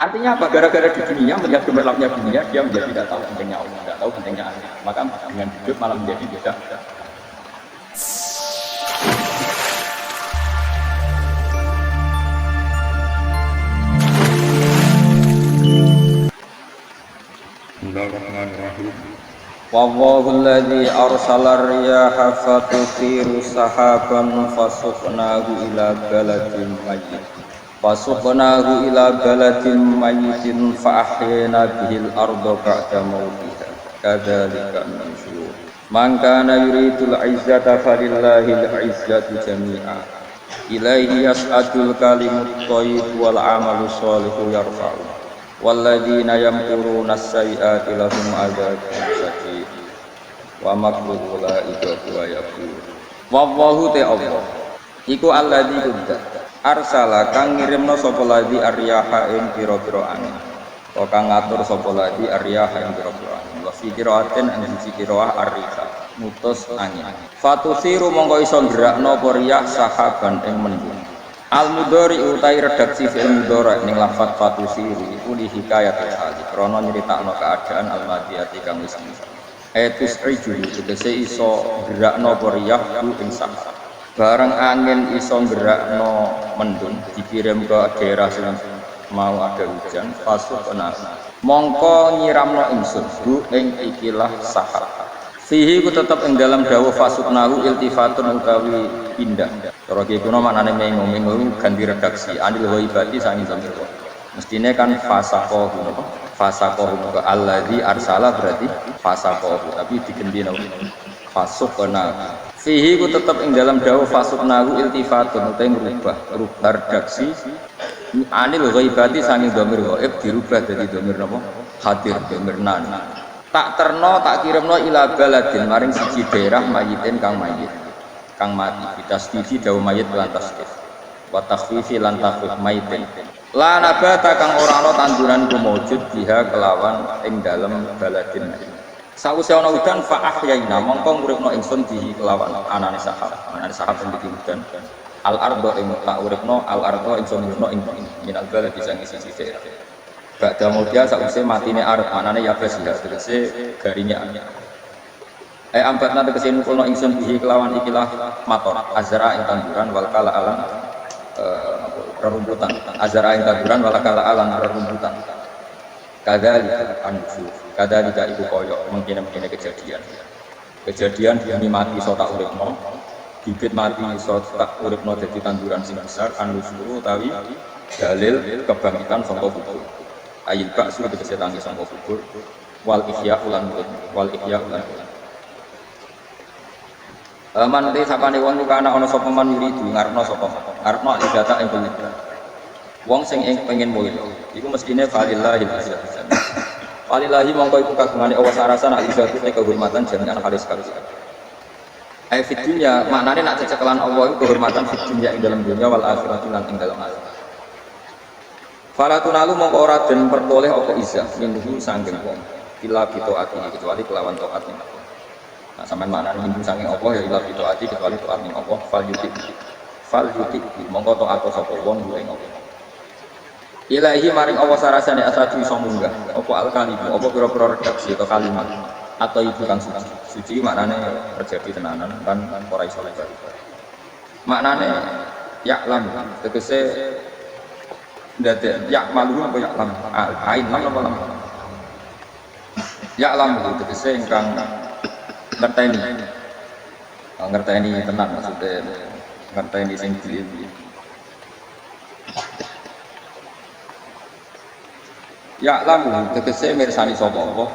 Artinya apa? Gara-gara di dunia melihat gemerlapnya dunia, dia menjadi tidak tahu pentingnya Allah, tidak tahu pentingnya Allah. Maka dengan hidup malah menjadi tidak. Bismillahirrahmanirrahim. Wallahu alladzi arsala riyaha fatuthiru sahaban fasuqnahu ila baladin mayyit. Fasuqnahu ila baladin mayyitin fa ahyayna bihil arda ba'da mautiha. Kadzalika nusyur. Man kana yuridul 'izzata falillahil 'izzatu jami'a. Ilaihi yas'adul kalimut thayyib wal 'amalu shalihu yarfa'u. Walladzina yamkuruna as-sayyi'ati lahum 'adzabun shadid wa makru ulaika huwa yaqul. Wallahu ta'ala iku alladzi kudda arsala kang ngirimna sapa ladzi aryaha ing pira-pira angin. Kok kang ngatur sapa ladzi aryaha ing pira-pira angin. Wa fi qira'atin an siji qira'ah arriha mutus angin. Fatusiru mongko iso gerakno apa riyah sahaban ing mendung. Al-mudhari utai redaksi fi'il mudhari ning lafaz fatusiri iku li hikayatil hal krana nyritakno keadaan al-madiyati kang wis misal. Etus iju tegese iso gerakno apa riyah ing sahab. Barang angin iso gerakno mendung dikirim ke daerah sing mau ada hujan pasuk kena mongko nyiramno ingsun ing ikilah sahab. Fihi ku tetep ing dalam dawuh fasuknahu iltifatun utawi pindah. Cara iki kuno maknane mengo-mengo ganti redaksi anil ghaibati sangi zamir. Mestine kan fasaqahu napa? Fasaqahu ke allazi arsala berarti fasaqahu tapi diganti napa? Fasukna. Fihi ku tetep ing dalam dawuh fasuknahu iltifatun utawi rubah redaksi anil ghaibati sangi zamir ghaib dirubah dadi zamir napa? Hadir zamir nan. Tak terno tak kirimno ila baladin maring siji daerah mayitin kang mayit kang mati bitasdidi dawu mayit lan tasdif wa takhfifi lan takhfif mayitin la nabata kang ora ana tanduran ku maujud biha kelawan ing dalem baladin sawise ana udan fa ahyaina mongko nguripno ingsun bihi kelawan anane sahab sing dikimudan al ardo ing tak uripno al ardo ingsun uripno ing minal balad bisa ngisi siji daerah. Ba'da mudia sausé matine arep manane ya bes ya tegese garingnya. Ambatna tegese nukulno ingsun bihi kelawan ikilah mator azra ing tanduran wal kala alan rerumputan azra ing tanduran wal kala alan rerumputan. Kadzalika anfu kadzalika iku koyo mungkin-mungkin kejadian bumi mati iso tak uripno bibit mati iso tak uripno dadi tanduran sing besar anusuru utawi dalil kebangkitan sangka kubur. Ayil baksu tegese tangi sangka kubur wal ihya ulan manute sapane wong iku ana sapa man yuridu ngarepno sapa ngarepno ibadata ing pengibadah wong sing pengen mulya iku mestine falillahil izzatu walillahi mongko iku kagungane Allah sarasana izzatu te kehormatan jami'an halis kabeh ai fid dunya maknane nak cecekelan Allah iku kehormatan fid dunya ing dalam dunya wal akhirati lan ing dalam akhirat. Fala tunalu mongko ora den pertoleh apa izzah minhu sanggeng wong ila bitaati kecuali kelawan taat ning Allah. Nah sampean maknane minhu sanggeng apa ya ila bitaati kecuali taat ning Allah fal yuti mongko taat sapa wong ing Allah. Ilahi maring Allah sarasane asadu iso munggah apa al kalim apa pira-pira redaksi atau kalimat atau ibu kang suci. Suci maknane terjadi tenanan kan ora iso lagi. Maknane ya'lam tegese ndadek yak malu apa yak lam ain lam apa lam yak lam itu tegese ingkang ngerteni tenan maksudnya ngerteni sing dili yak lam tegese mirsani sapa Allah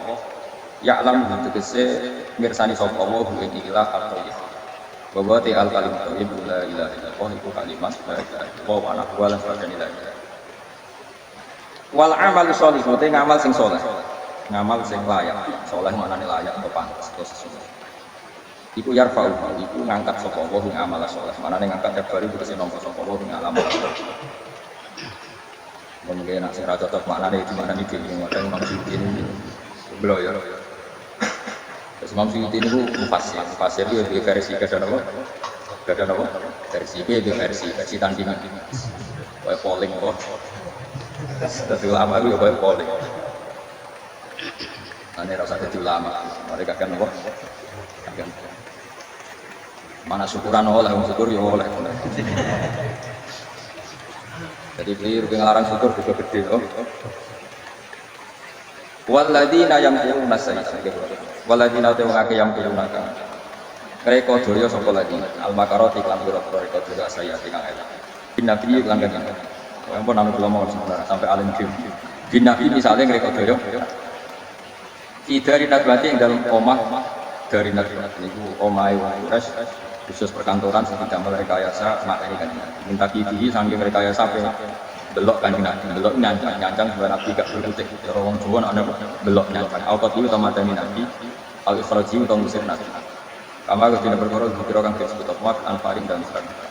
yak lam tegese mirsani sapa Allah ing ilah atau ya bahwa ti al kalim thayyib la ilaha illallah iku kalimat la ilaha illallah wa ana wala ilaha illallah. Wal amal sholih te ngamal sing saleh. Ngamal sing layak. Saleh maknane layak atau pantes atau sesuai. Iku yarfa'u iku ngangkat sapa wa ing amal saleh. Maknane ngangkat kabari tegese nampa sapa wa ing amal saleh. Mungkin nek sing ra cocok maknane di mana iki makane Imam Suyuti ini belo ya. Terus Imam Suyuti niku mufasir iki versi kadang apa? Versi iki versi tandingan. Kayak polling kok. Dadi ulama itu ya koyo poli. Ane rasa dadi ulama, mereka kan apa? Kan mana syukuran oleh, syukur ya oleh. Jadi keliru ngelarang syukur juga gede loh. Waladina yamkuruna sayyi'at. Waladina te wong akeh yamkuruna kang. Mereka daya sapa lagi al-makarati lan pira-pira mereka daya sayyi'at kang elek. Bin nabi lan kang. Ampun anu kula mau sebenarnya sampai alim kim. Bin nabi misalnya mereka daya dari nabi yang dalam omah dari nabi niku omahe wong Quraisy khusus perkantoran sing tidak merekayasa materi kan. Minta kiai saking rekayasa pe belok kan nabi, belok nyancang sebenarnya nabi gak berkutik. Cara wong Jawa ana belok nyancang. Auqat itu utama dari nabi, al-ikhraji utama musir nabi. Kamar kita berkorol dikira kang disebut automat anfaring dan sebagainya.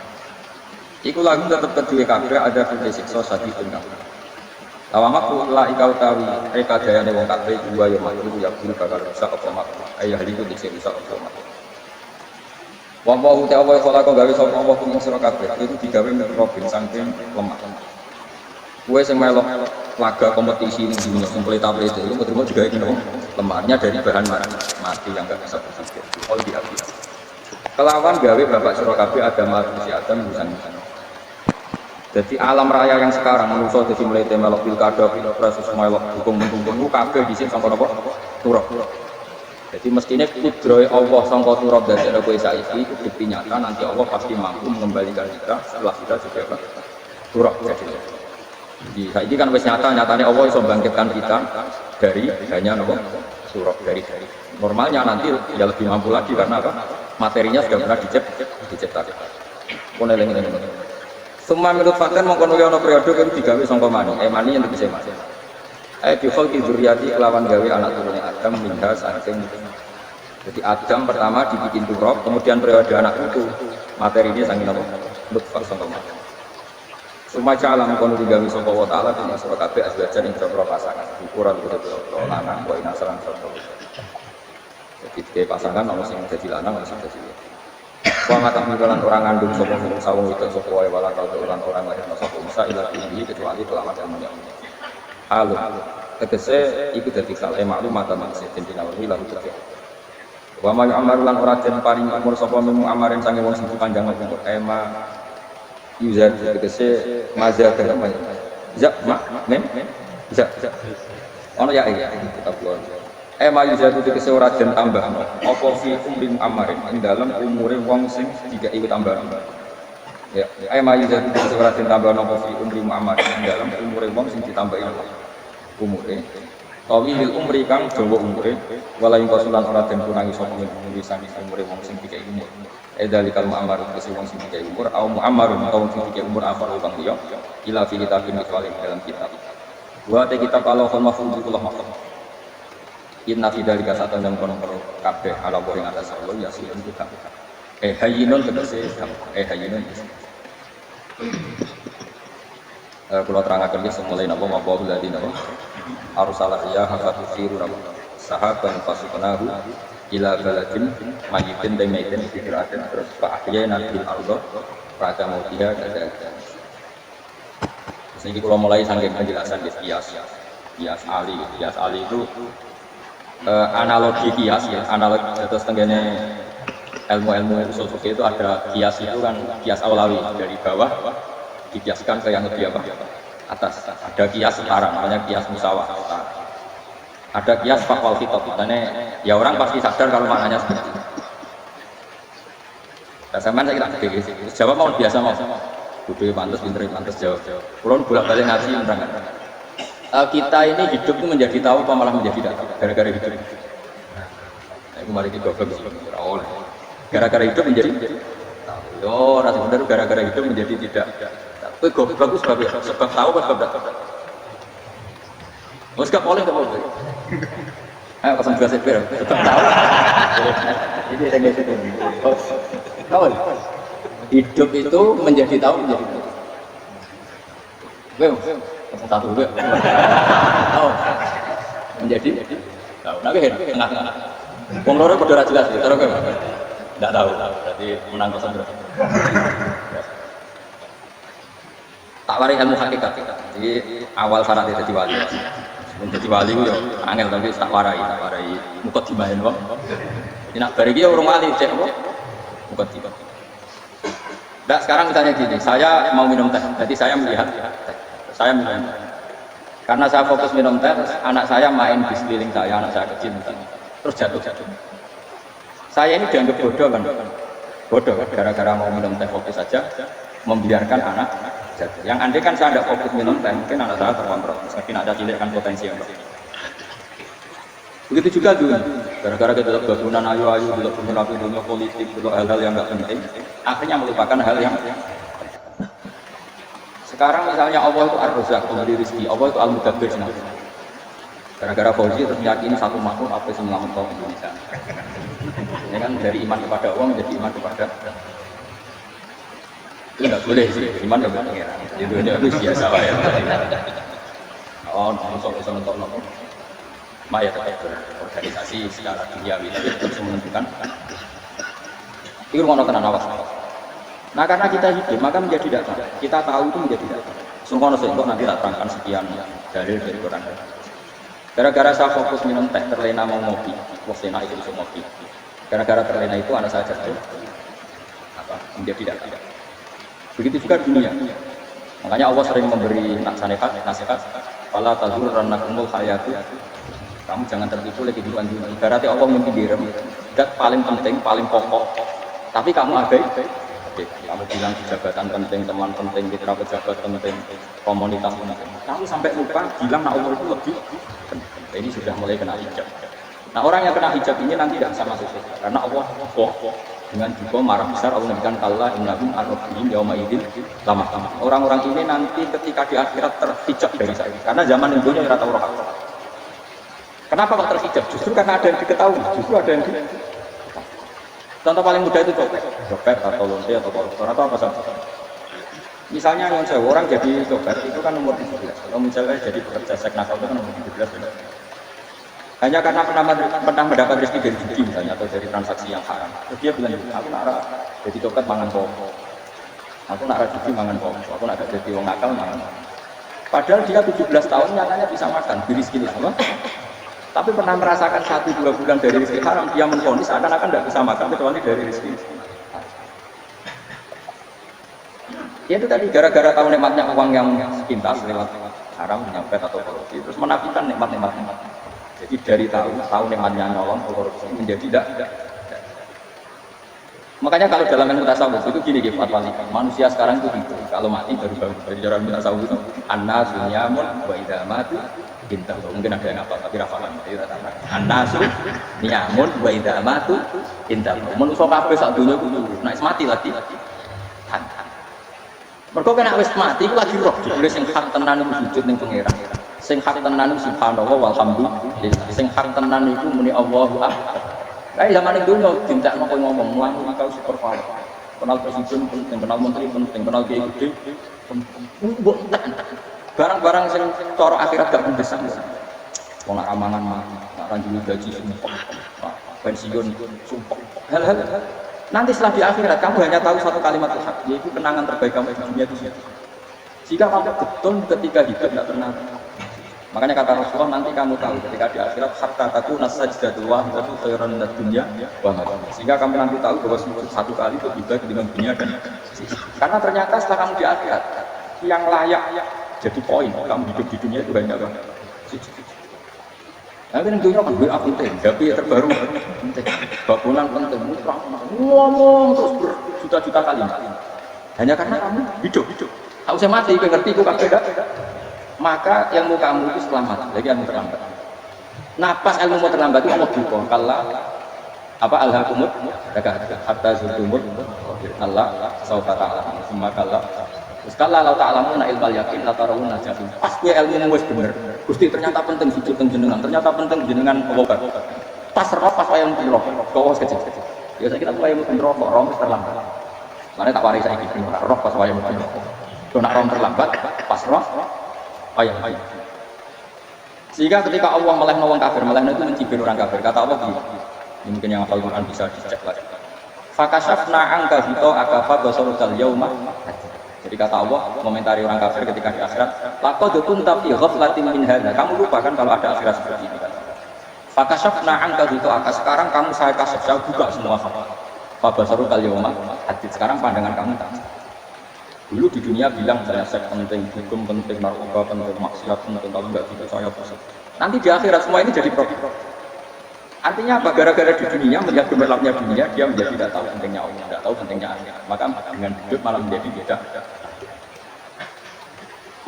Iku lagu tetap kedua kabeh ada fungsi siksa sadi tunggal. Tawamak la ikau tawi eka dayane wong kabeh dua yo makruh ya guru bakal rusak apa mak. Ayah itu dhisik rusak apa mak. Wa wa ta wa khalaqa gawe sapa Allah ing sira kabeh itu digawe mikrobin saking lemah. Kue sing melok laga kompetisi ini dunia sempelita-pelita itu terima juga ini lemahnya dari bahan mati yang enggak bisa berpikir. Oh dia. Kelawan gawe bapak sira kabeh ada manusia Adam bukan. Jadi alam raya yang sekarang manusia jadi mulai melok pilkada, pilpres, melok dukung-dukung kabeh dhisik sangka napa? Turab. Jadi mestinya kudroy Allah sangka turab dari kowe saiki bukti nyata nanti Allah pasti mampu mengembalikan kita setelah kita juga turab jadi. Jadi saiki kan wis nyatanya Allah bisa membangkitkan kita dari hanya napa? Turab dari. Normalnya nanti ya lebih mampu lagi karena apa? Materinya sudah pernah dicetak. Pun eling-eling. Semua menurut fakta mengkono ana periode kan digawe sangka mani. Mani yang bisa mas. Bifal dzurriyyati lawan gawe anak turune Adam minha saking. Jadi Adam pertama dibikin turab, kemudian periode anak itu materinya saking apa? Nutfah sangka mani. Semua alam mengkono digawe sangka wa taala di masra kabeh aswajan ing boro pasangan. Ukuran boro lanang wa inasaran sangka. Jadi pasangan ono sing dadi lanang ono sing dadi wa mata milan orang ngandung sapa sawung itu sapa wae wala kalau orang lain sapa bisa ila ini kecuali kelamat yang menyambut. Halo. Tegese iku dadi sal maklumat maksud dinawi lan terus. Wa ma amaru lan ora den paring umur sapa memu amarin sange wong sing panjang umur ema user tegese mazhab apa ya mem za ono ya kita buat mayu jatuh di keseorang dan tambah apa fi umrim amarin ing dalam umure wong sing tidak ikut tambah ya mayu jatuh di keseorang dan tambah apa fi umrim amarin ing dalam umure wong sing ditambahi umure tawil umri kang dawa umure wala ing kasulan ora den kurangi sapa umure sami umure wong sing tidak umur dalikal mu'ammar kese wong sing tidak umur au mu'ammarun utawa sing tidak umur afar kang liya ila fi kitabin kecuali dalam kitab wa te kitab Allah mahfuzullah mahfuz. Inna fi dzalika satan dan kono kabeh ala wa ing atas Allah ya sing kita. Hayyinun tegese hayyinun. Kula terangaken iki semulai napa mapa ladina arsalah ya hakatu firu sahaban fasuqnahu ila baladin mayitin dan mayitin fikiratin terus fa ahyana bil ardh pada mautiha kada. Sehingga kula mulai saking penjelasan kias ali itu analogi kias ya, analogi terus tenggene ilmu-ilmu usul fikih itu ada kias itu kan kias awlawi dari bawah dikiaskan ke yang lebih apa atas. Ada kias sekarang namanya kias musawah. Ada kias fakwal khitab maknanya ya orang pasti sadar kalau maknanya seperti itu. Dan saya kira gede sih. Jawab mau biasa mau. Gede pantas pinter pantas jawab. Kulon bolak-balik ngaji menerangkan. Kita ini hidup itu menjadi tahu apa malah menjadi tidak tahu gara-gara hidup. Nah, itu mari kita goblok. Gara-gara hidup menjadi tahu. Yo, rasa benar gara-gara hidup menjadi tidak. Tapi goblok itu sebab tahu kan sebab tidak. Mas gak boleh apa? Ayo pasang juga sepir. Sebab tahu. Ini saya nggak itu. Tahu? Hidup itu menjadi tahu menjadi. Satu juga tahu menjadi tahu nabi tengah-tengah wong loro padha jelas ya terus enggak tahu berarti menang 0. warai ilmu hakikat. Jadi awal syaratnya jadi wali. Sebelum jadi wali yo angel tapi tak warai mukadimah kok. Jadi nak bari iki urung wali cek apa? Mukadimah. Nah, sekarang misalnya gini, saya mau minum teh, jadi saya melihat teh. Saya minum. Karena saya fokus minum teh, anak saya main di sekeliling saya, anak saya kecil misalnya. Terus jatuh. Saya ini dianggap bodoh kan? Bodoh kan? Gara-gara mau minum teh fokus saja, membiarkan anak jatuh. Yang andai kan saya tidak fokus minum teh, mungkin anak saya terkontrol. Mungkin ada cilik kan potensi yang bagus. Begitu juga dulu, gara-gara kita lihat bangunan ayu-ayu, lihat perilaku dunia politik, lihat hal-hal yang nggak penting, akhirnya melupakan hal yang sekarang misalnya Allah itu Ar-Razzaq, pemberi rezeki, Allah itu Al-Mudabbir. Gara-gara Fauzi terus meyakini satu makhluk apa yang menyelamatkan Indonesia. Ini kan dari iman kepada Allah menjadi iman kepada itu nggak boleh sih, iman kepada pengiran. Itu biasa lah ya. Oh, nggak bisa mentok. Maya tetap berorganisasi secara duniawi tapi tetap menentukan itu mau tenan awas. Nah karena kita hidup maka menjadi data, kita tahu itu menjadi data. Sungkono untuk nanti tak terangkan sekian dalil dari Quran. Gara-gara saya fokus minum teh terlena mau ngopi, waktu itu bisa ngopi. Gara-gara terlena itu anak saya jatuh menjadi data. Begitu juga dunia. Makanya Allah sering memberi nasihat, "Fala tazurrannakumul hayatu." Kamu jangan tertipu lagi kehidupan dunia. Ibaratnya Allah mimpi direm, dat paling penting, paling pokok. Tapi kamu abaikan. Kamu bilang jabatan penting, teman penting, mitra pejabat penting, komunitas penting. Kamu sampai lupa bilang nak Allah itu lebih penting. Ini sudah mulai kena hijab. Nah orang yang kena hijab ini nanti tidak bisa masuk surga. Karena Allah dengan juga marah besar Allah memberikan Allah innahum ar-rabbihim yauma idzin lama. Orang-orang ini nanti ketika di akhirat terhijab dari saya. Karena zaman dunia ora tau roh. Kenapa kok terhijab? Justru karena ada yang diketahui, justru ada yang contoh paling mudah itu copet atau lonte atau koruptor atau apa saja. Misalnya yang saya orang jadi copet itu kan umur 17, kalau misalnya jadi pekerja seks nakal itu kan umur 17 benar. Hanya karena pernah mendapat rezeki dari judi misalnya atau dari transaksi yang haram. Terus dia bilang, aku nak jadi copet mangan pokok, aku nak judi mangan pokok, aku nak jadi orang nakal mangan. Padahal dia 17 tahun nyatanya bisa makan, diri segini sama. Tapi pernah merasakan 1-2 bulan dari rezeki haram, dia menfonis akan tidak bisa makan kecuali dari rezeki. Ya itu tadi gara-gara tahu nikmatnya uang yang sepintas lewat haram, nyopet atau korupsi, terus menafikan nikmat-nikmatnya. Jadi dari tahu nikmatnya nyolong korupsi menjadi tidak. Makanya kalau dalam ilmu tasawuf itu gini fatwa manusia sekarang itu gitu. Kalau mati baru dari jalan ilmu tasawuf itu an-nasu niyamun wa idza matu bintang. Mungkin ada yang apa tapi rafalan itu rata-rata. An-nasu niyamun wa idza matu bintang. Manusia kabeh sak dunya kudu nek mati lagi. Mergo kena wis mati iku lagi roh ditulis sing hak tenan iku sujud ning pangeran. Sing hak tenan iku subhanallah walhamdulillah. Sing hak tenan iku muni Allahu akbar. Kayak zaman itu tidak mau ngomong, mulai kau super power, kenal presiden penting, kenal menteri penting, kenal kiai gede penting. Barang-barang yang coro akhirat gak mendesak, mau nak amangan mah, nak ranjuli gaji sumpah, pensiun sumpah, hal-hal. Nanti setelah di akhirat kamu hanya tahu satu kalimat Tuhan, yaitu kenangan terbaik kamu di dunia itu. Jika kamu betul ketika hidup tidak pernah. Makanya kata Rasulullah nanti kamu tahu ketika di akhirat hatta takuna sajdatul wahidatu khairan minad dunya wa ma fiha. Sehingga kamu nanti tahu bahwa satu kali itu lebih baik dengan dunia dan karena ternyata setelah kamu di akhirat yang layak jadi poin kamu hidup di dunia itu banyak banget. Nah, kan dunia kan WA penting, tapi terbaru penting, bangunan penting, ngomong terus berjuta-juta kali. Hanya karena kamu hidup. Tahu saya mati, ngerti itu kabeh maka ilmu kamu itu selamat, lagi ilmu terlambat. Nah pas ilmu terlambat itu Allah buka kalla apa alhaqumut hatta zulumut Allah saufa ta'lam summa kalla terus kalla la ta'lamuna ilmal yakin la tarawuna jahim. Pas gue ilmu wis bener Gusti ternyata penting sujud teng jenengan, ternyata penting jenengan obat pas roh pas wayang roh kok kecil ya saya kita wayang roh kok roh terlambat mana tak waris saiki roh pas wayang roh kok nak roh terlambat pas roh ayah. Sehingga ketika Allah melehno wong kafir, melehno itu mencibir orang kafir. Kata Allah begini, ini mungkin yang hafal Quran bisa dicek lagi. Fakashafna angka hito akafa basarukal yauma. Jadi kata Allah, komentari orang kafir ketika di akhirat, laqad kunta fi ghaflatin min hadza. Kamu lupa kan kalau ada akhirat seperti ini kan. Fakashafna anka ghita'aka. Sekarang kamu saya kasih, saya buka semua hal. Fabasaru kal yauma hadid. Sekarang pandangan kamu tak. Dulu di dunia bilang saya seks penting, hukum penting, narkoba penting, maksiat penting, kalau enggak tidak saya pusing. Nanti di akhirat semua ini jadi problem. Artinya apa? Gara-gara di dunia melihat gemerlapnya dunia, dia menjadi tidak tahu pentingnya Allah, tidak tahu pentingnya akhirat. Maka dengan hidup malah menjadi beda.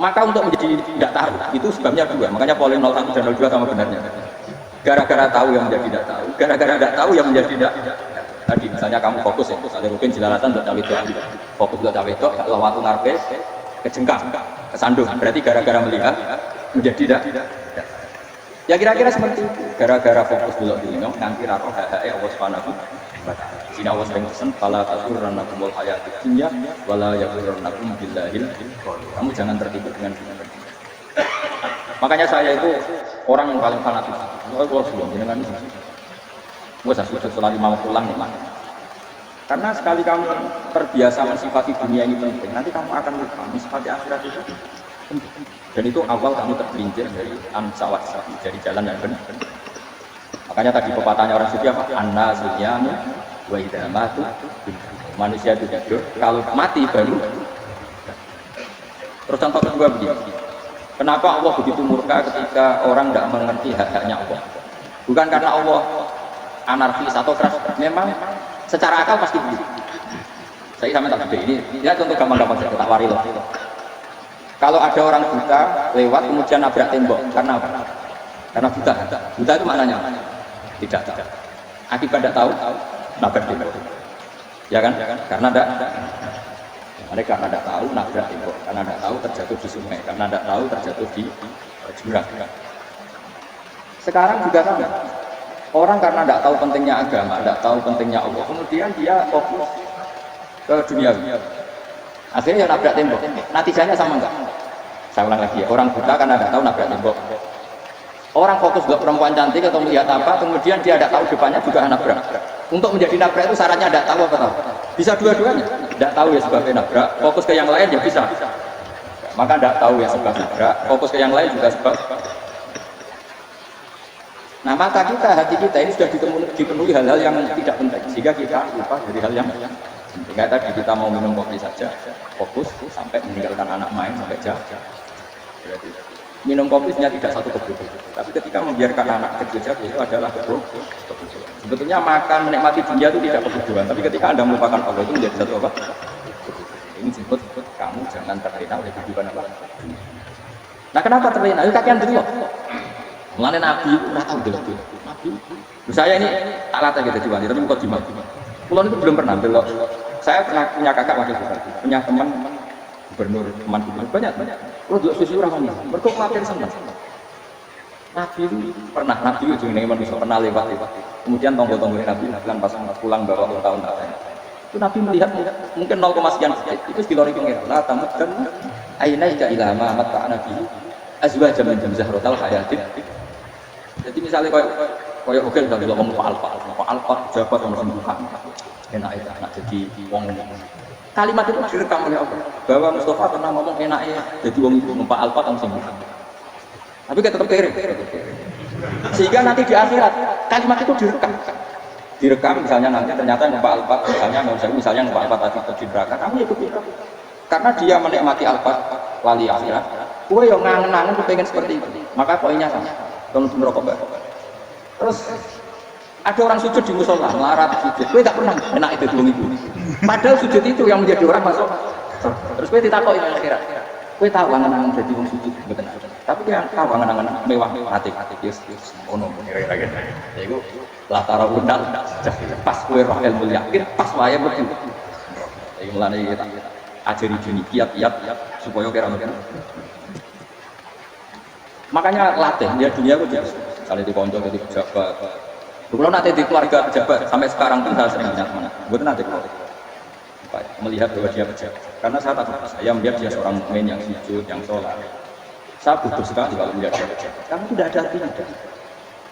Maka untuk menjadi tidak tahu itu sebabnya dua. Makanya poin 01 dan 02 sama benarnya. Gara-gara tahu yang menjadi tidak tahu, gara-gara tidak tahu yang menjadi tidak. Tadi misalnya kamu fokus ya, ada rutin jelalatan untuk cawe itu, fokus untuk cawe itu, kalau waktu ngarepe kejengkang, kesandung, berarti gara-gara melihat menjadi tidak. Ya kira-kira seperti itu. Gara-gara fokus dulu di ini, nanti raro hae Allah Subhanahu wa taala. Sini Allah sering pesan, fala tasurrannakumul hayatid dunya wala yaghurrannakum billahil ghurur. Kamu jangan tertipu dengan dunia. Makanya saya itu orang yang paling fanatik. Kalau sebelum jenengan gue sudah selalu mau pulang nih, karena sekali kamu terbiasa mensifati dunia ini penting, nanti kamu akan lupa mensifati akhirat itu penting. Dan itu awal kamu tergelincir dari ansawat, dari jalan yang benar. Makanya tadi pepatahnya orang sufi apa? An-nasu wa idza matu. Manusia itu hidup, kalau mati baru. Terus contoh kedua begini. Kenapa Allah begitu murka ketika orang tidak mengerti hak-haknya Allah? Bukan karena Allah anarkis atau keras, memang secara akal pasti begitu. Saya sama tak ini lihat contoh gampang-gampang saja, tak wari loh. Kalau ada orang buta lewat kemudian nabrak tembok, karena apa? Karena buta. Buta itu maknanya tidak tahu. Akibat tidak tahu, nabrak tembok. Ya kan? Karena mereka tidak tahu nabrak tembok, karena tidak tahu terjatuh di sungai, karena tidak tahu terjatuh di jurang. Sekarang juga sama. Orang karena tidak tahu pentingnya agama, tidak tahu pentingnya Allah, kemudian dia fokus ke dunia. Akhirnya ya nabrak tembok. Natijanya sama enggak? Saya ulang lagi ya, orang buta karena tidak tahu nabrak tembok. Orang fokus ke perempuan cantik atau melihat apa, kemudian dia tidak tahu depannya juga nabrak. Untuk menjadi nabrak itu syaratnya tidak tahu apa tahu? Bisa dua-duanya. Tidak tahu ya sebabnya nabrak, fokus ke yang lain ya bisa. Maka tidak tahu ya sebab nabrak, fokus ke yang lain juga sebab. Nah mata kita, hati kita ini sudah dipenuhi hal-hal yang tidak penting, sehingga kita lupa dari hal yang penting. Kayak tadi kita mau minum kopi saja, fokus sampai meninggalkan anak main sampai jam. Minum kopi sebenarnya tidak satu kebutuhan, tapi ketika membiarkan anak kecil jatuh itu adalah kebutuhan. Sebetulnya makan menikmati dunia itu tidak kebutuhan, tapi ketika Anda melupakan Allah itu menjadi satu apa? Ini disebut kamu jangan terlena oleh kehidupan apa? Nah kenapa terlena? Itu kakian dulu. Mengenai Nabi, nggak tahu dulu. Nabi, saya ini alat aja jadi wanita, tapi kok dimana? Pulau itu belum pernah belok. Saya pernah punya kakak wakil bupati, punya teman gubernur, teman gubernur banyak. Kalau dua susu orang ini, berkok materi senang. Nabi pernah, Nabi itu juga manusia pernah lewat. Kemudian tonggo-tonggo Nabi bilang pas pulang bawa ulang tahun Nabi. Itu Nabi melihat mungkin 0, sekian itu dilori pengen. Lah tamu dan ainaika ila ma mata Nabi azwajam min zahratal hayatid. Jadi misalnya kayak oke kalau ngomong Pak Alfa jabat yang sembuhan enak itu anak jadi wong kalimat itu direkam oleh Allah bahwa Mustafa pernah ngomong enaknya jadi wong itu Pak Alfa yang sembuhan tapi kita tetap kiri sehingga nanti di akhirat kalimat itu direkam misalnya nanti ternyata Pak Alfa misalnya Pak Alfa tadi di neraka kamu ikut karena dia menikmati Alfa wali akhirat gue yang ngangen-ngangen pengen seperti itu maka poinnya sama tolong merokok mbak. Terus ada orang sujud di musola, melarat sujud. Gue tak pernah enak itu dulu ibu. Padahal sujud itu yang menjadi orang masuk. Terus gue ditakoi yang akhirat. Gue tahu angan-angan jadi orang sujud betul. Tapi yang tahu angan-angan mewah hati yes ono kira-kira gitu. Ya gue latar undang pas gue roh ilmu yakin pas wae betul. Jadi mulane kita ajari jenis kiat-kiat supaya kira-kira. Makanya latih dia dunia itu jelas. Misalnya di konco di pejabat. Kalau nanti di keluarga pejabat sampai sekarang pun saya sering banyak mana. Gue nanti melihat bahwa dia pejabat. Karena saya takut saya melihat dia seorang mukmin yang sujud, yang sholat. Saya butuh sekali kalau melihat dia pejabat. Karena tidak ada artinya.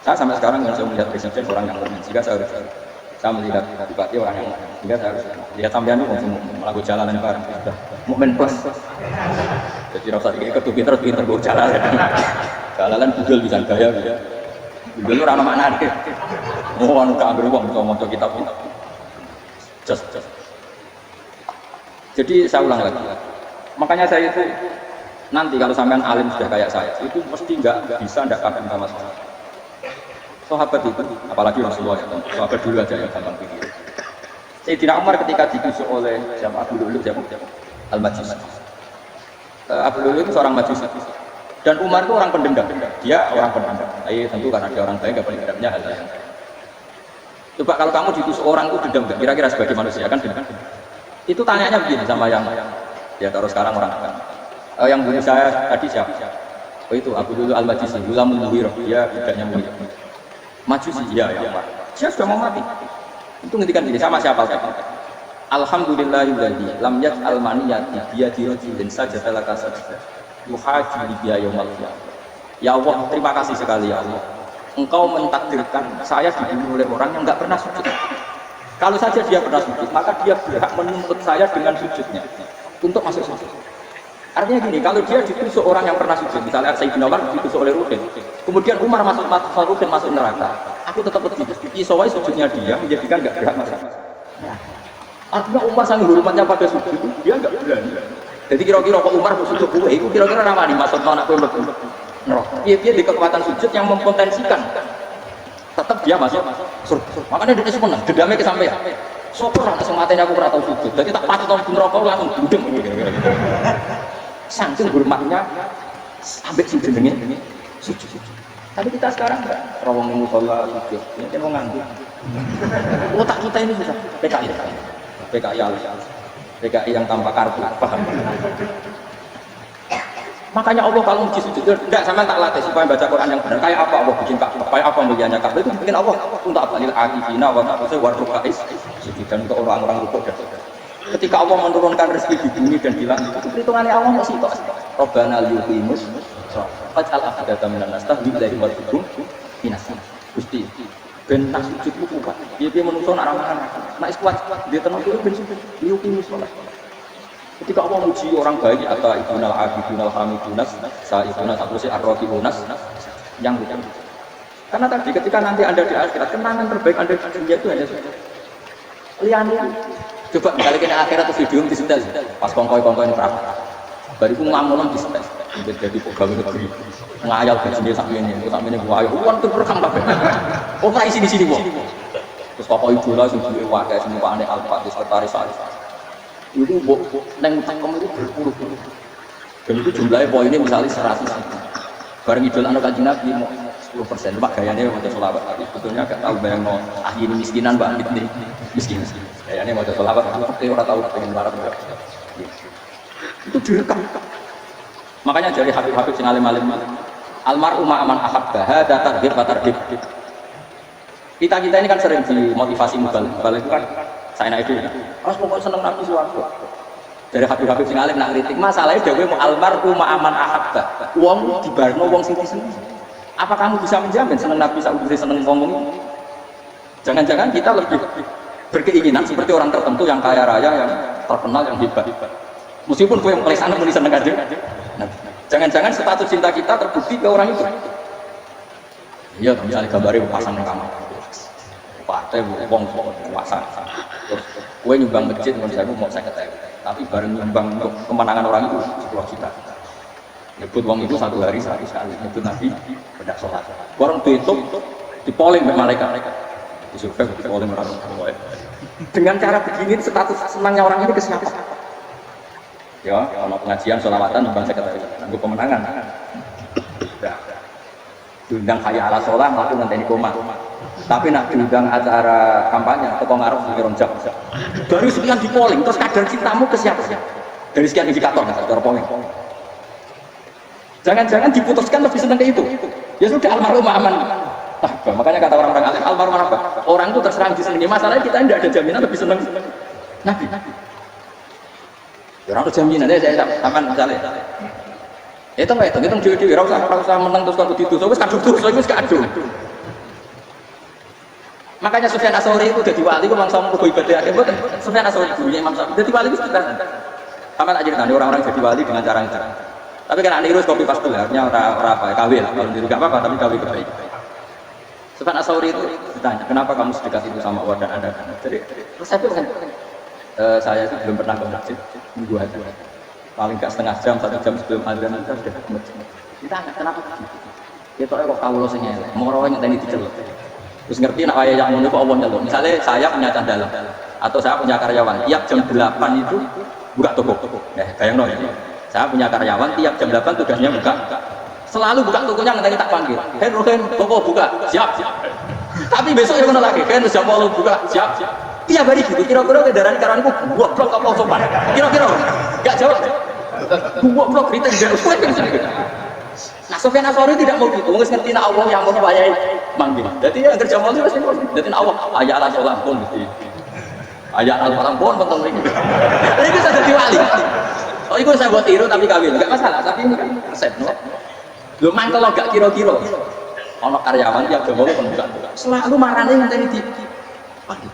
Saya sampai sekarang yang saya melihat presiden orang yang mukmin. Jika saya harus Saya melihat bupati orang yang enggak, saya harus lihat sampean itu malah gue jalanan bareng sudah mukmin plus. Jadi rasa ikut pinter gue jalan. Jalanan Google bisa gaya ya. Google ora ono maknane. Oh anu tak ambil uang untuk kitab. Just. Jadi saya ulang lagi. Makanya saya itu nanti kalau sampean alim sudah kayak saya, itu mesti enggak bisa ndak kagum sama saya. Sahabat itu, apalagi Rasulullah, sahabat dulu aja yang gampang pikir. Sayyidina Umar ketika ditusuk oleh Abu Lu'lu' Al-Majusi. Abu Lu'lu' itu seorang Majusi. Dan Umar itu orang pendendam. Dia orang pendendam. Tentu karena dia orang baik, gak boleh dendamnya hal yang. Coba kalau kamu ditusuk orang itu dendam gak? Kira-kira sebagai manusia kan dendam. Itu tanyanya begini sama yang ya taruh sekarang orang akan. Yang bunuh saya tadi siapa? Oh itu Abu Lu'lu' Al-Majusi. Gulamul Mughirah. Dia budaknya Mughirah. Majusi ya Pak. Dia sudah mau mati. Itu ngendikan gini sama siapa? Alhamdulillahilladzi lam yaj'al maniyati biyadi rajulin sajada laka sajda. Yuhaji biya yaumal qiyamah. Ya Allah, terima kasih sekali ya Allah. Engkau mentakdirkan saya dibunuh oleh orang yang enggak pernah sujud. Kalau saja dia pernah sujud, maka dia berhak menuntut saya dengan sujudnya untuk masuk sujud. Artinya gini, kalau dia ditusuk orang yang pernah sujud, misalnya Sayyidina Umar ditusuk oleh Ruhin, kemudian Umar Ruhin masuk neraka, aku tetap begitu. Isowai sujudnya dia menjadikan nggak berhak masuk. Artinya Umar sangat hormatnya pada sujud, dia nggak berani. Jadi kira-kira kok Umar sujud gue, itu kira-kira ramah dimaksud anak gue dia di kekuatan sujud yang mempotensikan tetap dia masuk surga. Makanya dia sebenarnya dendamnya kesampaian. Sopor langsung matanya aku pernah tahu sujud, jadi tak patut tahun neraka langsung duduk. Saking hormatnya sampai sing jenenge sujud. Tapi kita sekarang enggak rawang minggu sholat sujud. Ini mau nganggur. Otak kita ini susah. PKI yang tanpa kartu, paham? Makanya Allah kalau uji sujud enggak sama tak latih supaya baca Quran yang benar. Kayak apa Allah bikin Ka'bah? Kayak apa mulianya Ka'bah itu bikin Allah untuk abalil akifina wa ta'ala wa rukais dan untuk orang-orang rukuk dan ketika Allah menurunkan rezeki di bumi dan di langit, itu perhitungannya Allah masih itu. Rabbana liyuqimus faj'al afdatan minan nas tahdi ilaihi warzuqhum minas. Gusti, ben tak sujud ku kuat. Piye-piye menungso nak ramah. Nek kuat dia tenang dulu ben sujud. Liyuqimus salat. Ketika Allah muji orang baik atau ibnal abidunal hamidunas sa'iduna sakusi ar-rafiunas yang bukan. Karena tadi ketika nanti Anda di akhirat, kenangan terbaik Anda di dunia itu hanya sujud. Lian-lian. Coba misalnya kena akhirat atau video di setel, pas kongkoi ini berapa? Baru itu ngamulan di setel, jadi pegawai negeri, ngayal gajinya sampai ini gua ayo, uang tuh rekam kabeh. Oh tak isi di sini gua. Terus pokok idola sing duwe wae semua aneh alfa di sekretaris saya. Itu neng utang itu berpuluh-puluh. Dan itu jumlahnya poinnya misalnya 100. Bareng idola anak Kanjeng Nabi 10%. Cuma gayanya mau sholawat, tapi sebetulnya agak tahu bayang no ahli miskinan mbak ini miskin. Kayaknya mau sholawat, tapi orang tahu pengen marah juga. Itu direkam. Makanya dari Habib-Habib sing alim-alim almarhum aman ahabba hada targhib wa tarhib. Kita ini kan sering dimotivasi mubal itu kan saya naik itu. Mas pokoknya seneng Nabi suwarga. Dari Habib-Habib sing alim nak kritik masalahnya dhewe mau almarhum aman ahabba. Wong dibarno wong sing disenengi. Apa kamu bisa menjamin seneng Nabi saudara seneng ngomong? Jangan-jangan kita lebih berkeinginan seperti orang tertentu yang kaya raya, yang terkenal, yang hebat. Meskipun gue yang kelihatan muni seneng aja. Jangan-jangan status cinta kita terbukti ke orang itu. Iya, misalnya gambarnya pasang kamar. Partai wong pasang. Terus gue nyumbang masjid menurut mau saya ketahui. Tapi bareng nyumbang untuk kemenangan orang itu 10 juta. Nyebut wong itu satu hari sekali, nyebut Nabi bedak sholat. Orang tutup dipoling oleh malaikat. Disuruh dipoling orang. Dengan cara begini status senangnya orang ini ke siapa? Ya, kalau pengajian sholawatan nyumbang saya ketahui. Nunggu kemenangan. Sudah. Diundang hayya ala sholat, aku nanti koma. Tapi nak diundang acara kampanye, toko ngaruh di Ronjak. Baru sekian dipoling, terus kadar cintamu ke siapa? Dari sekian indikator, cara polling. Jangan-jangan diputuskan lebih senang ke itu. Ya sudah almarhum aman. Makanya kata orang-orang alim almarhum apa? Orang itu terserang disenangi. Masalahnya kita tidak ada jaminan lebih senang Nabi. Ya orang itu jaminan. Saya aman misalnya. Itu dewi-dewi. Rasa menang terus kalau ditusuk. Wes kadung terus, wes kadung. Makanya Sufyan Ats-Tsauri itu jadi wali, memang sama mergo ibadah akeh mboten. Sufyan Ats-Tsauri gurunya Imam Syafi'i. Jadi wali itu kita. Sama tak ceritanya orang-orang jadi wali dengan cara yang cara. Tapi kan niru kopi pas gelarnya ora apa kawin lah. Kalau niru enggak apa-apa tapi kawin kebaikan. Sufyan Ats-Tsauri itu ditanya, "Kenapa kamu sedekat itu sama Allah dan Anda?" Jadi terus saya bilang, saya itu belum pernah ke masjid minggu aja. Paling enggak setengah jam, 1 jam sebelum azan itu sudah ke masjid. Ditanya, "Kenapa begitu?" Dia kok kawula sing elek, moro ngenteni diceluk. Terus ngerti nak wayah yang ngono kok Allah nyeluk. Misalnya saya punya candala atau saya punya karyawan, tiap jam 8 itu buka toko. Bayangno ya. Saya punya karyawan tiap jam 8 tugasnya buka. Selalu buka tokonya ngenteni tak panggil. Ruhen, toko buka. Siap. Tapi besok ngono lagi, kan jam 8 buka. Siap. Tiap hari gitu. Kira-kira kendaraan karyawanku goblok apa sopan? Kira-kira enggak jawab. Goblok kritik enggak usah. Nah, Sufyan Ats-Tsauri tidak mau gitu. Wis ngerti nek Allah yang mau wayahe manggil. Dadi ya kerja mau wis ngono. Dadi Allah ayat al-salam pun mesti. Ayat al-salam pun penting iki. Iki bisa jadi wali. Oh, itu saya buat tiru tapi kawin. Enggak masalah, tapi ini kan resep, no. Lho mangkel lo gak kira-kira. Ono karyawan tiap jam mau buka. Selalu marane ngenteni di pagi.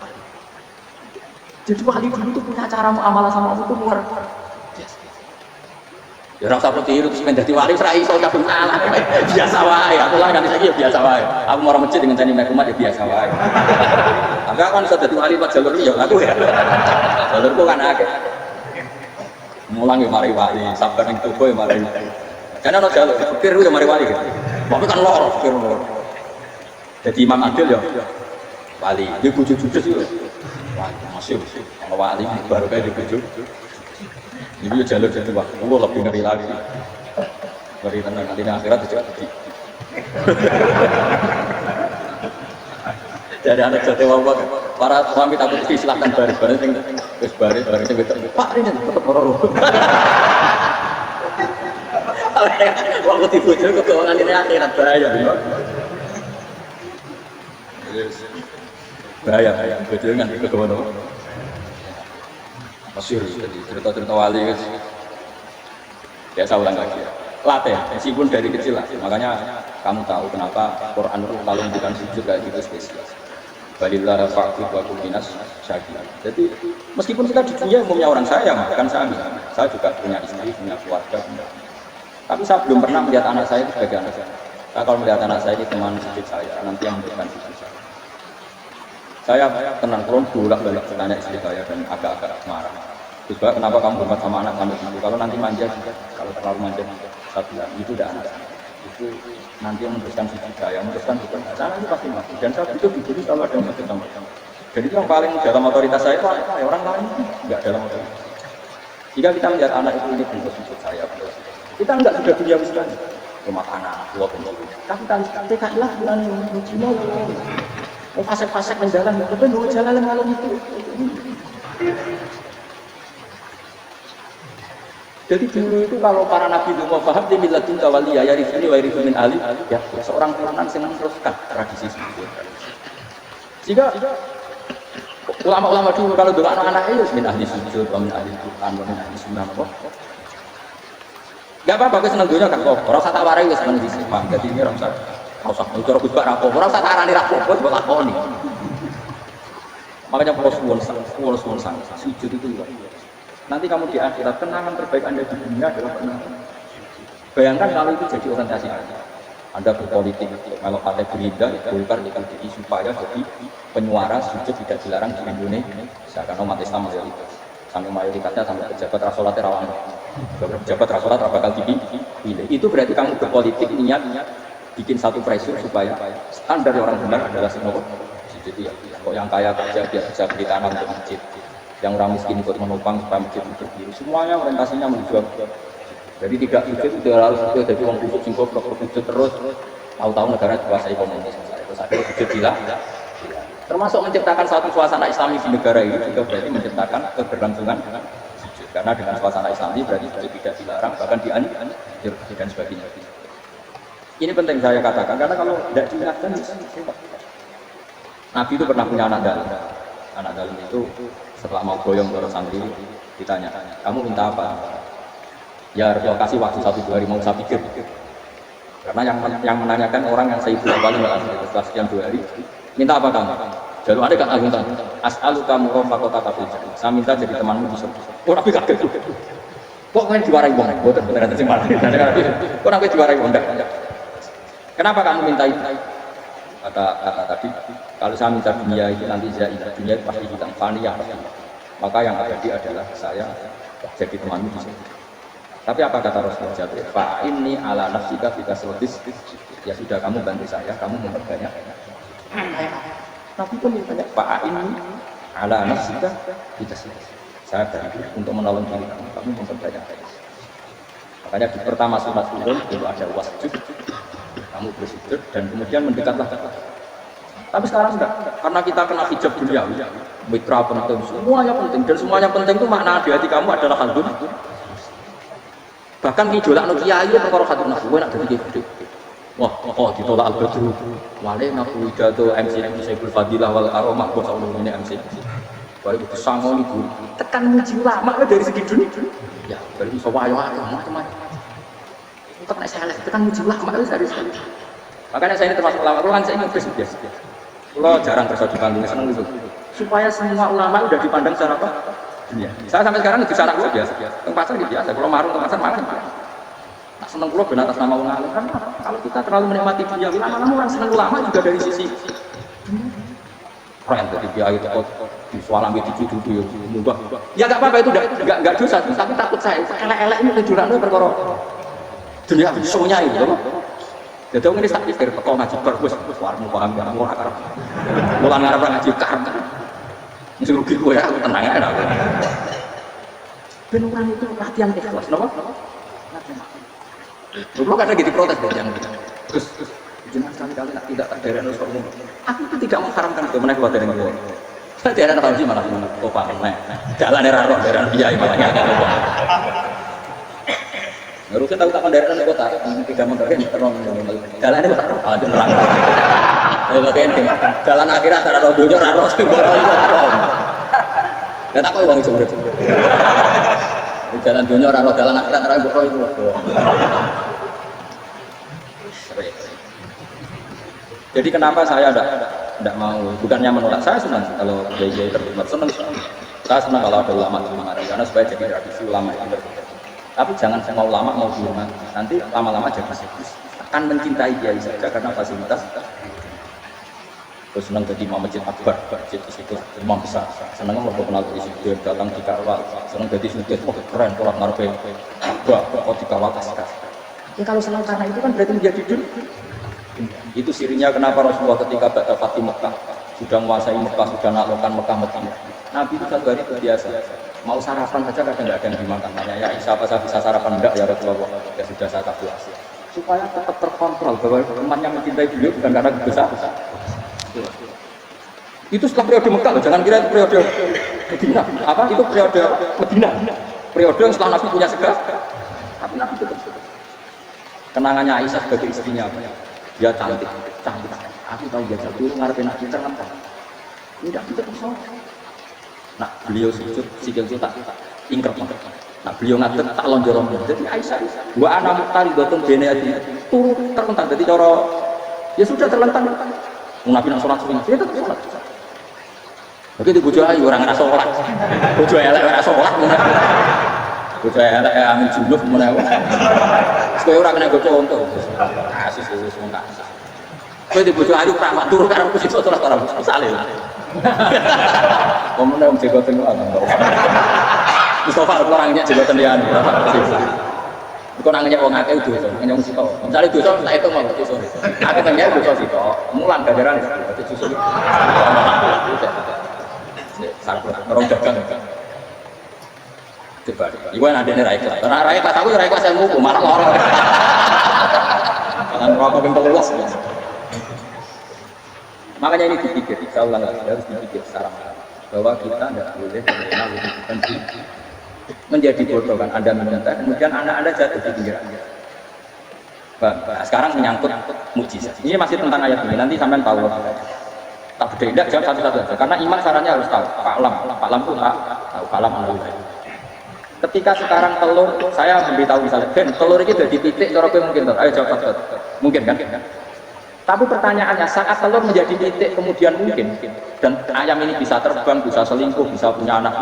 Jadi wali dulu tuh punya cara muamalah sama Allah itu luar biasa. Ya ora usah tiru terus menjadi wali ora iso kabeh salah. Biasa wae. Aku lah kan iki ya biasa wae. Aku mau masjid dengan cani mek umat ya biasa wae. Enggak kan iso dadi wali Pak jalur ya aku ya. Jalurku kan akeh. Mulang ya mari wali, sabar ning tubuh ya mari. Karena ono jalur pikir ya mari wali. Tapi kan lor pikir lor. Jadi Imam Adil ya wali. Dia bojo judes yo. Wah, masih ono wali baru kayak bojo. Ini jalur jadi waktu, lebih ngeri lagi. Ngeri tentang nanti akhirat juga lebih. Jadi anak jatuh wabak, para suami takut silahkan baris-baris, terus baris-baris, Pak ini tetap orang-orang. Waktu dibujur ke keuangan ini akhirat bahaya. Bahaya, bujur dengan ke keuangan. Masyhur jadi cerita-cerita wali guys. Ya saya ulang lagi ya. Latih, meskipun dari kecil lah. Makanya kamu tahu kenapa Quran itu lalu bukan sujud kayak gitu spesial. Balillah rafa'tu wa kuminas syakir. Jadi meskipun kita di dunia umumnya orang saya makan saya juga punya istri, punya keluarga. Tapi saya belum pernah melihat anak saya sebagai anak saya. Nah, kalau melihat anak saya ini teman sujud saya, nanti yang memberikan sujud saya. Saya tenang kurang bolak-balik bertanya istri saya dan agak-agak marah. Terus kenapa kamu hormat sama anak sampai begitu? Kalau nanti manja, kalau terlalu manja, saya bilang itu udah anak. Itu nanti yang meneruskan sujud saya, meneruskan bukan saya nanti pasti mati. Dan saya itu diberi kalau ada yang sama. Jadi itu yang paling dalam otoritas saya itu orang lain nggak dalam otoritas. Jika kita melihat anak itu ini bentuk sujud saya, kita nggak sudah dunia sekali. Rumah anak, tua bentuk. Tapi kita TKI bulan ini, fasek-fasek menjalan, tapi dua jalan malam itu. Jadi dulu itu kalau para nabi itu mau paham dia miladun tawaliyah ya rifuni wa rifumin ali ya seorang turunan yang meneruskan tradisi seperti itu. Jika ulama-ulama dulu kalau doa anak-anak itu min ahli sujud, min ahli Quran, min ahli sunnah kok. Gak apa-apa, aku seneng dunia kan kok. Orang tak warai wis seneng dhisik. Jadi ini orang usah cara kubak rapo, ora usah arani rapo, wis mbok lakoni. Makanya suwun sang sujud itu juga. Nanti kamu di akhirat kenangan terbaik Anda di dunia adalah kenangan. Bayangkan kalau itu jadi orientasi Anda berpolitik, kalau partai Gerindra, Golkar dikasih supaya jadi penyuara sujud tidak dilarang di Indonesia karena umat Islam mayoritas. Sampai mayoritasnya sampai pejabat rasolat rawan. Pejabat rasolat bakal dipilih. Itu berarti kamu berpolitik niat bikin satu pressure supaya standar orang benar adalah semua jadi ya kok yang kaya kerja biar bisa beli tanah untuk masjid, yang orang miskin ikut menopang supaya masjid berdiri, semuanya orientasinya menuju. Jadi tidak sujud itu harus itu jadi uang busuk singkop sujud terus tahu-tahu negara dikuasai komunis terus akhirnya sujud hilang. Termasuk menciptakan satu suasana Islami di negara ini juga berarti menciptakan keberlangsungan sujud karena dengan suasana Islami berarti sujud tidak dilarang bahkan dianjur dan sebagainya. Ini penting saya katakan karena kalau tidak diingatkan Nabi itu pernah punya anak dalam. Anak dalam itu setelah mau goyong ke santri ditanya, kamu minta apa? Ya kasih waktu 1-2 hari mau saya pikir. Karena yang menanyakan orang yang saya ibu paling setelah sekian 2 hari, minta apa kamu? Jalur ada kan agung tadi. As'aluka murafaqata fil jannah. Saya minta jadi temanmu di surga. Oh, tapi kaget. Kok kan diwarai wong? Boten beneran sing marah. Kok sampai diwarai wong? Enggak. Kenapa kamu minta itu? Kata tadi, kalau saya minta dunia itu nanti zaidah, dunia itu pasti hilang, fani yang pasti. Maka yang abadi adalah saya jadi temanmu di surga. Tapi apa kata Rasulullah Jabir? Fa inni ala nafsika fika selodis. Ya sudah, kamu bantu saya, kamu memperbanyak. Tapi pun banyak. Fa inni ala nafsika fika selodis. Saya bantu untuk menolong diri kamu memperbanyak. Makanya di pertama sunat turun itu ada wasjud, kamu bersujud dan kemudian mendekatlah. Tapi sekarang sudah, karena kita kena hijab duniawi, mitra penting, semuanya penting dan semuanya penting itu makna di hati kamu adalah hadun. Bahkan ngidolakno kiai perkara hadun nafsu, nak dadi gede. Wah, ditolak al-badru. Wale ngaku pidato MC Saiful Fadilah wal Karomah kok ono ngene MC. Baru itu sangoni guru. Tekan muji ulama dari segi dunia. Ya, baru iso wayo macam-macam. Untuk nek saleh tekan muji ulama itu dari sekali. Makanya saya ini termasuk ulama, kan saya ingin biasa. Kalau jarang kerja di Bandung, seneng itu. Supaya semua ulama udah dipandang secara apa? Dunia. Saya sampai sekarang itu sana gue biasa. Teng pasar gitu biasa. Kalau marung teng pasar makan. Nah, seneng pulau ben atas nama ulama kan. Kalau kita terlalu menikmati dunia, lama-lama orang seneng ulama juga dari sisi keren tadi kiai itu di sualam itu dicucu munggah. Ya enggak apa-apa itu enggak dosa, tapi takut saya elek-elek ini kejuran itu perkara dunia semuanya itu. Jadi orang ini sakit dari teko ngaji berwis warmu paham ya ora karep. Mulan ngarep ngaji karep. Mesti rugi gue ya, tenang aja. Ben orang itu latihan ikhlas, napa? Dulu kadang gitu protes deh yang terus jenengan sekali-kali tidak terderek harus umum. Aku itu tidak mengharamkan itu menaik buat dari luar. Saya tidak ada sih malah topak menaik. Jalan era roh dari biaya malah nggak ada. Harusnya tahu takkan daerah kota tidak menghargai terong jalan itu ada nerang. Jalan akhirat ada roh dunia roh dan aku uang itu jalan dunia roh jalan akhirat roh itu. Jadi kenapa saya tidak mau, bukannya menolak, saya senang kalau kiai terlibat, senang. Saya senang kalau ada ulama di mana, karena supaya jadi tradisi ulama itu. Tapi jangan semua ulama mau dihormati, nanti lama-lama jadi siklus. Akan mencintai kiai saja karena fasilitas. Terus senang jadi imam masjid akbar, masjid itu imam besar. Senang kalau kenal presiden datang di Karwal, senang jadi sudet, keren, orang ngarepe, kok di Karwal kasar. Ya kalau senang karena itu kan berarti menjadi dunia. Itu sirinya kenapa Rasulullah ketika Ba'da Fatih Mekah sudah menguasai Mekah, sudah naklukkan Mekah Madinah. Nabi itu satu hari biasa mau sarapan saja kadang nggak ada yang dimakan. Tanya ya siapa saya bisa sarapan enggak ya Rasulullah? Ya sudah saya kasih hasil. Supaya tetap terkontrol bahwa umatnya mencintai beliau bukan karena besar. Itu setelah periode Mekah loh, jangan kira itu periode Medina. Apa itu periode Medina? Periode yang setelah Nabi punya segala. Tapi Nabi tetap kenangannya Aisyah sebagai istrinya apa? Dia cantik. Aku tahu dia jatuh ngarepin aku terlambat. Tidak bisa bersama. Nah beliau sujud, sikil itu tak ingkrep. Nah beliau ngadep tak lonjorong. Jadi Aisyah, wa ana muqtari dotun bene adi turun terlentang. Jadi cara ya sudah terlentang. Nabi nang sholat swing, dia tetap sholat. Begitu bojo ayu orang nggak sholat, bojo elek nggak sholat. Bojo elek amin junub menawa. Kowe ora kena goco untuk kasus wong kasus. Kowe di bojo ayu pramat turu karo kusiso ora ora misale. Omone wong jegoten wae. Mustafa orangnya jegoten liyan. Kok nangnya wong akeh dosa, nyong sito. Misale dosa tak itu mau dosa. Aku nangnya dosa sito. Mulang ganjaran dadi dosa. Sarap orang dagang. Coba, ibu ada nih rakyat. Karena rakyat aku rakyat saya nguku malah lorong. Jangan rokok yang terluas. Makanya ini dipikir, insya Allah harus dipikir secara bahwa kita tidak boleh menerima hubungan menjadi bodoh kan Anda meminta, kemudian anak Anda jatuh di pinggir. Nah, sekarang menyangkut mukjizat. Ini masih tentang ayat ini. Nanti sampean tahu. Tak beda, tidak jawab satu-satu aja. Karena iman sarannya harus tahu. Pak Lam itu tak tahu. Pak Lam ketika sekarang telur, saya memberitahu misalnya, Ben, telur ini sudah dipitik, cara gue mungkin tahu. Ayo jawab satu-satu. Mungkin kan? Tapi pertanyaannya, saat telur menjadi titik kemudian mungkin, dan ayam ini bisa terbang, bisa selingkuh, bisa punya anak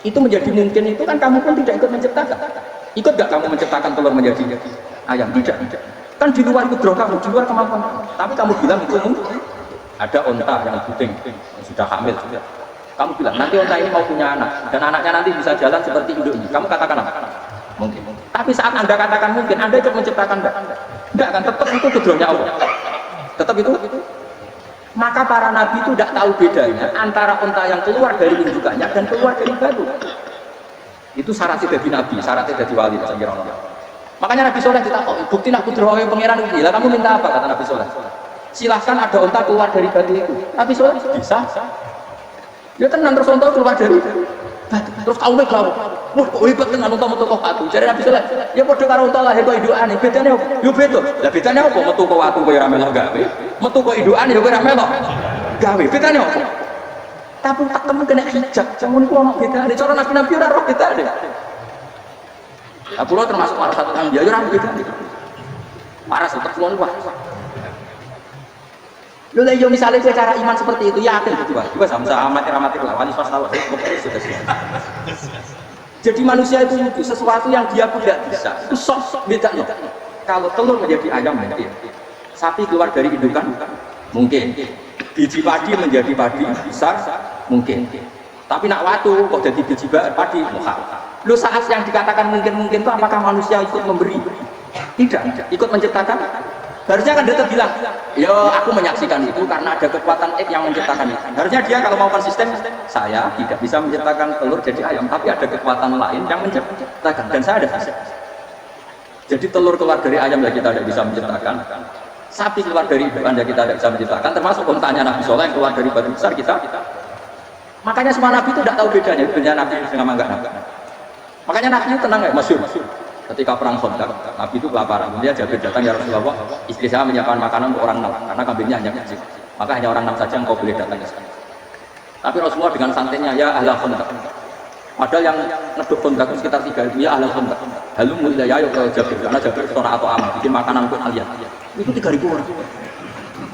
itu menjadi mungkin, itu kan kamu pun tidak ikut menciptakan. Ikut gak kamu menciptakan telur menjadi ayam? Tidak. Kan di luar kudroh kamu, di luar kemampuan kamu. Tapi kamu bilang itu mungkin. Ada onta yang puting, yang sudah hamil juga. Kamu bilang, nanti onta ini mau punya anak, dan anaknya nanti bisa jalan seperti induknya. Kamu katakan apa? Mungkin. Tapi saat Anda katakan mungkin, Anda ikut menciptakan enggak? Enggak kan, tetap itu kudrohnya Allah. Tetap itu. Maka para nabi itu tidak tahu bedanya antara unta yang keluar dari indukannya dan keluar dari batu. Itu syaratnya jadi nabi, syaratnya jadi wali. Makanya Nabi Soleh ditakut, bukti nak kudroh pangeran ini. Lah kamu minta apa, kata Nabi Soleh? Silahkan ada unta keluar dari batu itu. Nabi Soleh bisa. Ya tenang, terus unta keluar dari batu. Terus kau kau, wah kok hebat dengan unta metu kok batu. Jadi Nabi Soleh, ya padha karo unta lahir kok indukane. Bedane opo? Yo beda. Lah bedane opo metu kok watu koyo ora melok gawe. Metu kok indukane yo kowe ora melok gawe. Bedane opo? Tapi tak temen kena hijab. Jamun ku ono bedane. Cara nabi-nabi ora roh bedane. Lah kula termasuk salah satu yang dia ora bedane. Parah tetep kuwi wah. Lho lah yo misalnya cara iman seperti itu yakin gitu Pak. Juga sama amati-amati lah wali swasta sudah. Jadi manusia itu sesuatu yang dia tidak bisa. Itu sok beda loh. Kalau telur menjadi ayam mungkin. Sapi keluar dari indukan mungkin. Biji padi menjadi padi besar mungkin. Tapi nak watu kok jadi biji padi muhal. Lu saat yang dikatakan mungkin itu apakah manusia ikut memberi? Tidak, ikut menciptakan. Harusnya kan dia bilang, yo aku menyaksikan itu karena ada kekuatan X yang menciptakan itu. Harusnya dia kalau mau konsisten, saya tidak bisa menciptakan telur jadi ayam, tapi ada kekuatan lain yang menciptakan, dan saya ada bisa. Jadi telur keluar dari ayam ya kita tidak bisa menciptakan, sapi keluar dari indukan ya kita tidak bisa menciptakan, termasuk untanya Nabi Soleh yang keluar dari batu besar kita. Makanya semua Nabi itu tidak tahu bedanya, bedanya Nabi dengan enggak Nabi. Makanya Nabi tenang ya, masyhur. Ketika perang Khandaq, Nabi itu kelaparan. Kemudian Jabir datang, ya Rasulullah, istri saya menyiapkan makanan untuk orang 6, karena kambingnya hanya kecil. Maka hanya orang 6 saja yang kau boleh datang ke sana. Tapi Rasulullah dengan santainya, ya ahla Khandaq. Padahal yang ngeduk Khandaq itu sekitar 3.000, ya ahla Khandaq. Halu mulai ya ke Jabir, karena Jabir itu atau amal, bikin makanan untuk kalian. Itu 3.000 orang.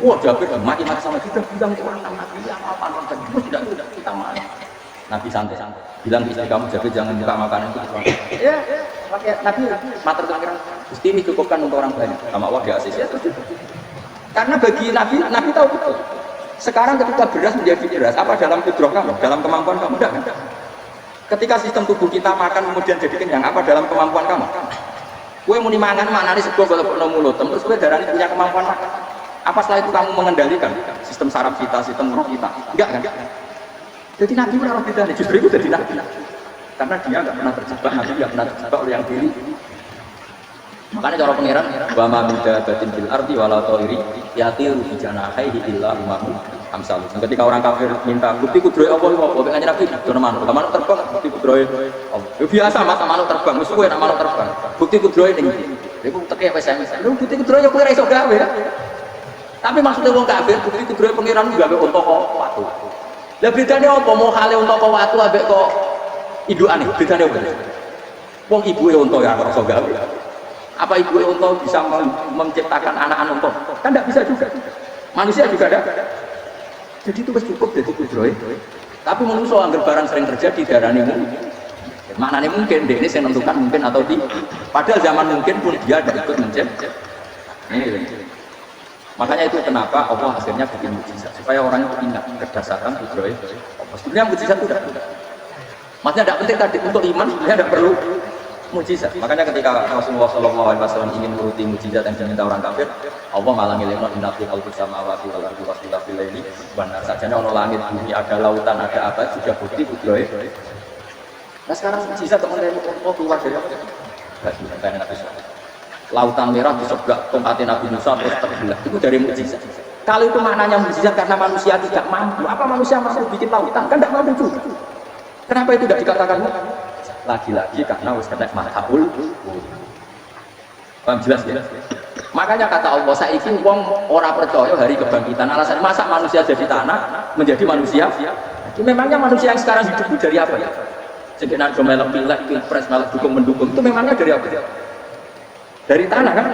Wah Jabir mati-mati sama kita, bilang ke orang Nabi, ya apa-apa, tidak, kita mana. Nabi santai-santai, bilang ke istri kamu, Jabir jangan buka makanan itu. Ya. Nabi matur kira Gusti ini cukupkan untuk orang banyak sama Allah di asis. Karena bagi Nabi tahu betul. Sekarang ketika beras menjadi beras, apa dalam kudroh kamu, dalam kemampuan kamu? Tidak. Ketika sistem tubuh kita makan kemudian jadi kenyang, apa dalam kemampuan kamu? Kue muni mangan mana nih sebuah kalau pernah mulut, terus kue darah ini punya kemampuan makan. Apa setelah itu kamu mengendalikan sistem saraf kita, sistem roh kita? Enggak kan? Jadi Nabi ora bedane, justru itu jadi Nabi. Karena dia nggak pernah terjebak, Nabi nggak pernah terjebak oleh yang diri. Makanya cara pangeran, wa ma min dabatin fil ardi wala thairi yatiru bi janahihi illa umamun amsal. Ketika orang kafir minta bukti kudrohe apa apa, pengen Nabi dono manuk terbang, bukti kudrohe Allah. Biasa masa manuk terbang, mesti kowe nak manuk terbang. Bukti kudrohe ning ndi? Iku teke SMS. Lho bukti kudrohe kowe ora iso gawe ya. Tapi maksudnya wong kafir bukti kudrohe pangeran gawe untuk watu. Lah bedane apa mau hale untuk watu ambek kok indukan nih, bedanya apa? Wong ibu unta ya ora iso gawe. Apa ibu unta bisa menciptakan anak-anak unta? Kan tidak bisa juga. Manusia juga ada. Jadi itu cukup jadi kudrohe. Tapi manusia anggar barang sering terjadi darane mungkin. Maknanya mungkin, ini saya menentukan mungkin atau tidak. Padahal zaman mungkin pun dia ada ikut menciptakan. Ini. Makanya itu kenapa Allah akhirnya bikin mukjizat supaya orang itu ingat berdasarkan kudrohe. Sebenarnya mukjizat itu tidak. Maksudnya tidak penting tadi untuk iman, sebenarnya tidak perlu mujizat. Makanya ketika Rasulullah SAW ingin menuruti mujizat yang diminta orang kafir, Allah malah ngelengno innafi al-qudus samawati wal ardi wasfilafil laili benar sajane ono langit bumi ada lautan ada apa juga bukti kudrohe. Nah sekarang mujizat teman-teman keluar dari apa? Enggak bisa Nabi SAW. Lautan merah diseblak tongkatnya Nabi Musa terus terbelah. Itu dari mujizat. Kalau itu maknanya mujizat karena manusia tidak mampu, apa manusia mampu bikin lautan? Kan tidak mampu juga. Kenapa itu tidak dikatakan? Lagi-lagi karena wis kena mahul. Paham jelas ya? Makanya kata Allah, saiki wong ora percaya hari kebangkitan. Alasan masa manusia jadi tanah menjadi manusia? Itu memangnya manusia yang sekarang hidup itu dari apa ya? Sekitar melek pilek, pilpres, melek dukung mendukung itu memangnya dari apa? Dari tanah kan?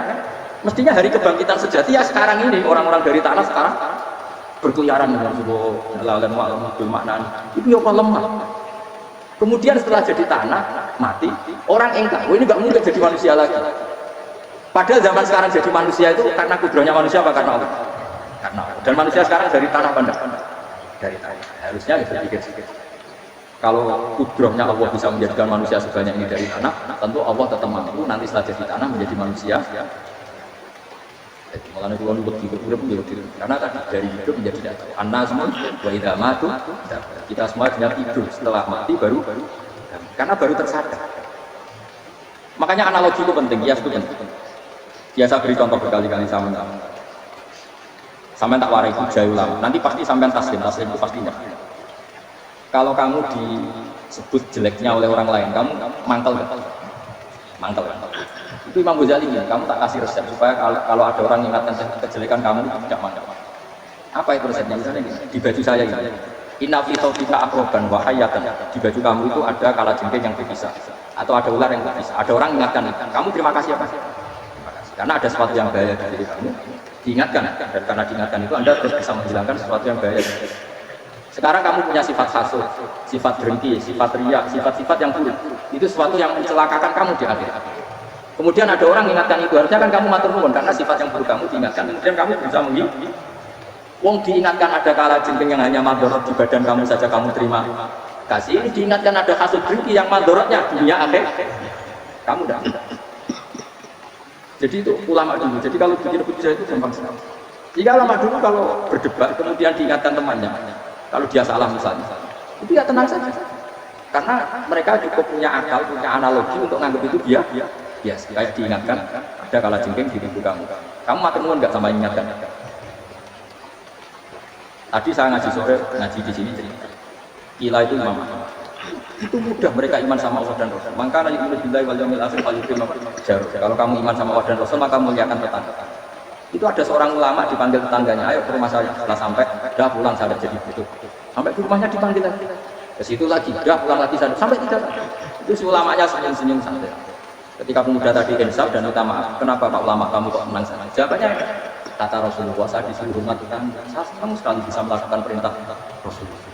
Mestinya hari kebangkitan sejati ya sekarang ini, orang-orang dari tanah sekarang berkeliaran dengan sebuah lalan mobil maknani. Itu ya lemah. Kemudian setelah jadi tanah mati, orang engkau ini nggak mungkin jadi manusia lagi. Padahal zaman sekarang jadi manusia itu karena kudrohnya manusia apa karena Allah? Karena Allah. Dan manusia sekarang dari tanah pandang. Dari tanah. Harusnya sedikit-sedikit. Kalau kudrohnya Allah bisa menjadikan manusia sebanyak ini dari tanah, tentu Allah tetap mampu nanti setelah jadi tanah menjadi manusia. Makanya kalau nubut hidup karena tadi dari hidup menjadi tidak tahu. An-nasmu wa idza matu, kita semua hanya hidup, setelah mati baru karena baru tersadar. Makanya analogi itu penting, kias itu penting. Biasa beri contoh berkali-kali sampai tak warai hujai ulama. Nanti pasti sampai taslim itu pastinya. Kalau kamu disebut jeleknya oleh orang lain, kamu mangkel kan? Mangkel. Itu Imam Ghazali ini, kamu tak kasih resep supaya kalau ada orang ingatkan kejelekan kamu tidak mangkel. Apa itu resepnya? Misalnya gini, di baju saya ini, inna fi thawbika aqraban wa hayatan. Di baju kamu itu ada kalajengking yang berpisah, atau ada ular yang berpisah. Ada orang ingatkan, kamu terima kasih apa? Terima kasih. Karena ada sesuatu yang bahaya di diri kamu, diingatkan, dan karena diingatkan itu Anda terus bisa menghilangkan sesuatu yang bahaya. Sekarang kamu punya sifat hasud, sifat dengki, sifat riya, sifat-sifat yang buruk. Itu sesuatu yang mencelakakan kamu di akhir. Kemudian ada orang mengingatkan itu, harusnya kan kamu matur nuwun karena sifat yang buruk kamu diingatkan. Kemudian kamu bisa mengingat. Wong diingatkan ada kalajengking yang hanya madorot di badan kamu saja kamu terima kasih. Ini diingatkan ada hasud dengki yang madorotnya dunia akhir. Kamu tidak. Jadi itu ulama dulu. Jadi kalau bikin hujah itu gampang sekali. Jika ulama dulu kalau berdebat kemudian diingatkan temannya, kalau dia salah misalnya, itu ya tenang saja. Karena mereka cukup punya akal, punya analogi untuk menganggap itu biasa. Kayak diingatkan ada kalajengking di tubuh kamu. Kamu matur nuwun nggak sama ingatkan? Tadi saya ngaji sore, ngaji di sini cerita. Kila itu imam. Itu mudah mereka iman sama Allah dan Rasul. Maka yu'minu billahi wal yaumil akhir falyukrim jarah. Kalau kamu iman sama Allah dan Rasul, maka muliakan tetangga. Itu ada seorang ulama dipanggil tetangganya, ayo ke rumah saya. Setelah sampai, dah pulang saya jadi begitu. Sampai ke rumahnya dipanggil lagi. Ke situ lagi, dah pulang lagi saya. Sampai tidak. Itu si ulamanya senyum-senyum santai. Ketika pemuda tadi insaf dan minta maaf, kenapa Pak Ulama kamu kok menang sana? Jawabannya kata Rasulullah, saya disuruh hormat tetangga. Saya senang sekali bisa melakukan perintah Rasulullah.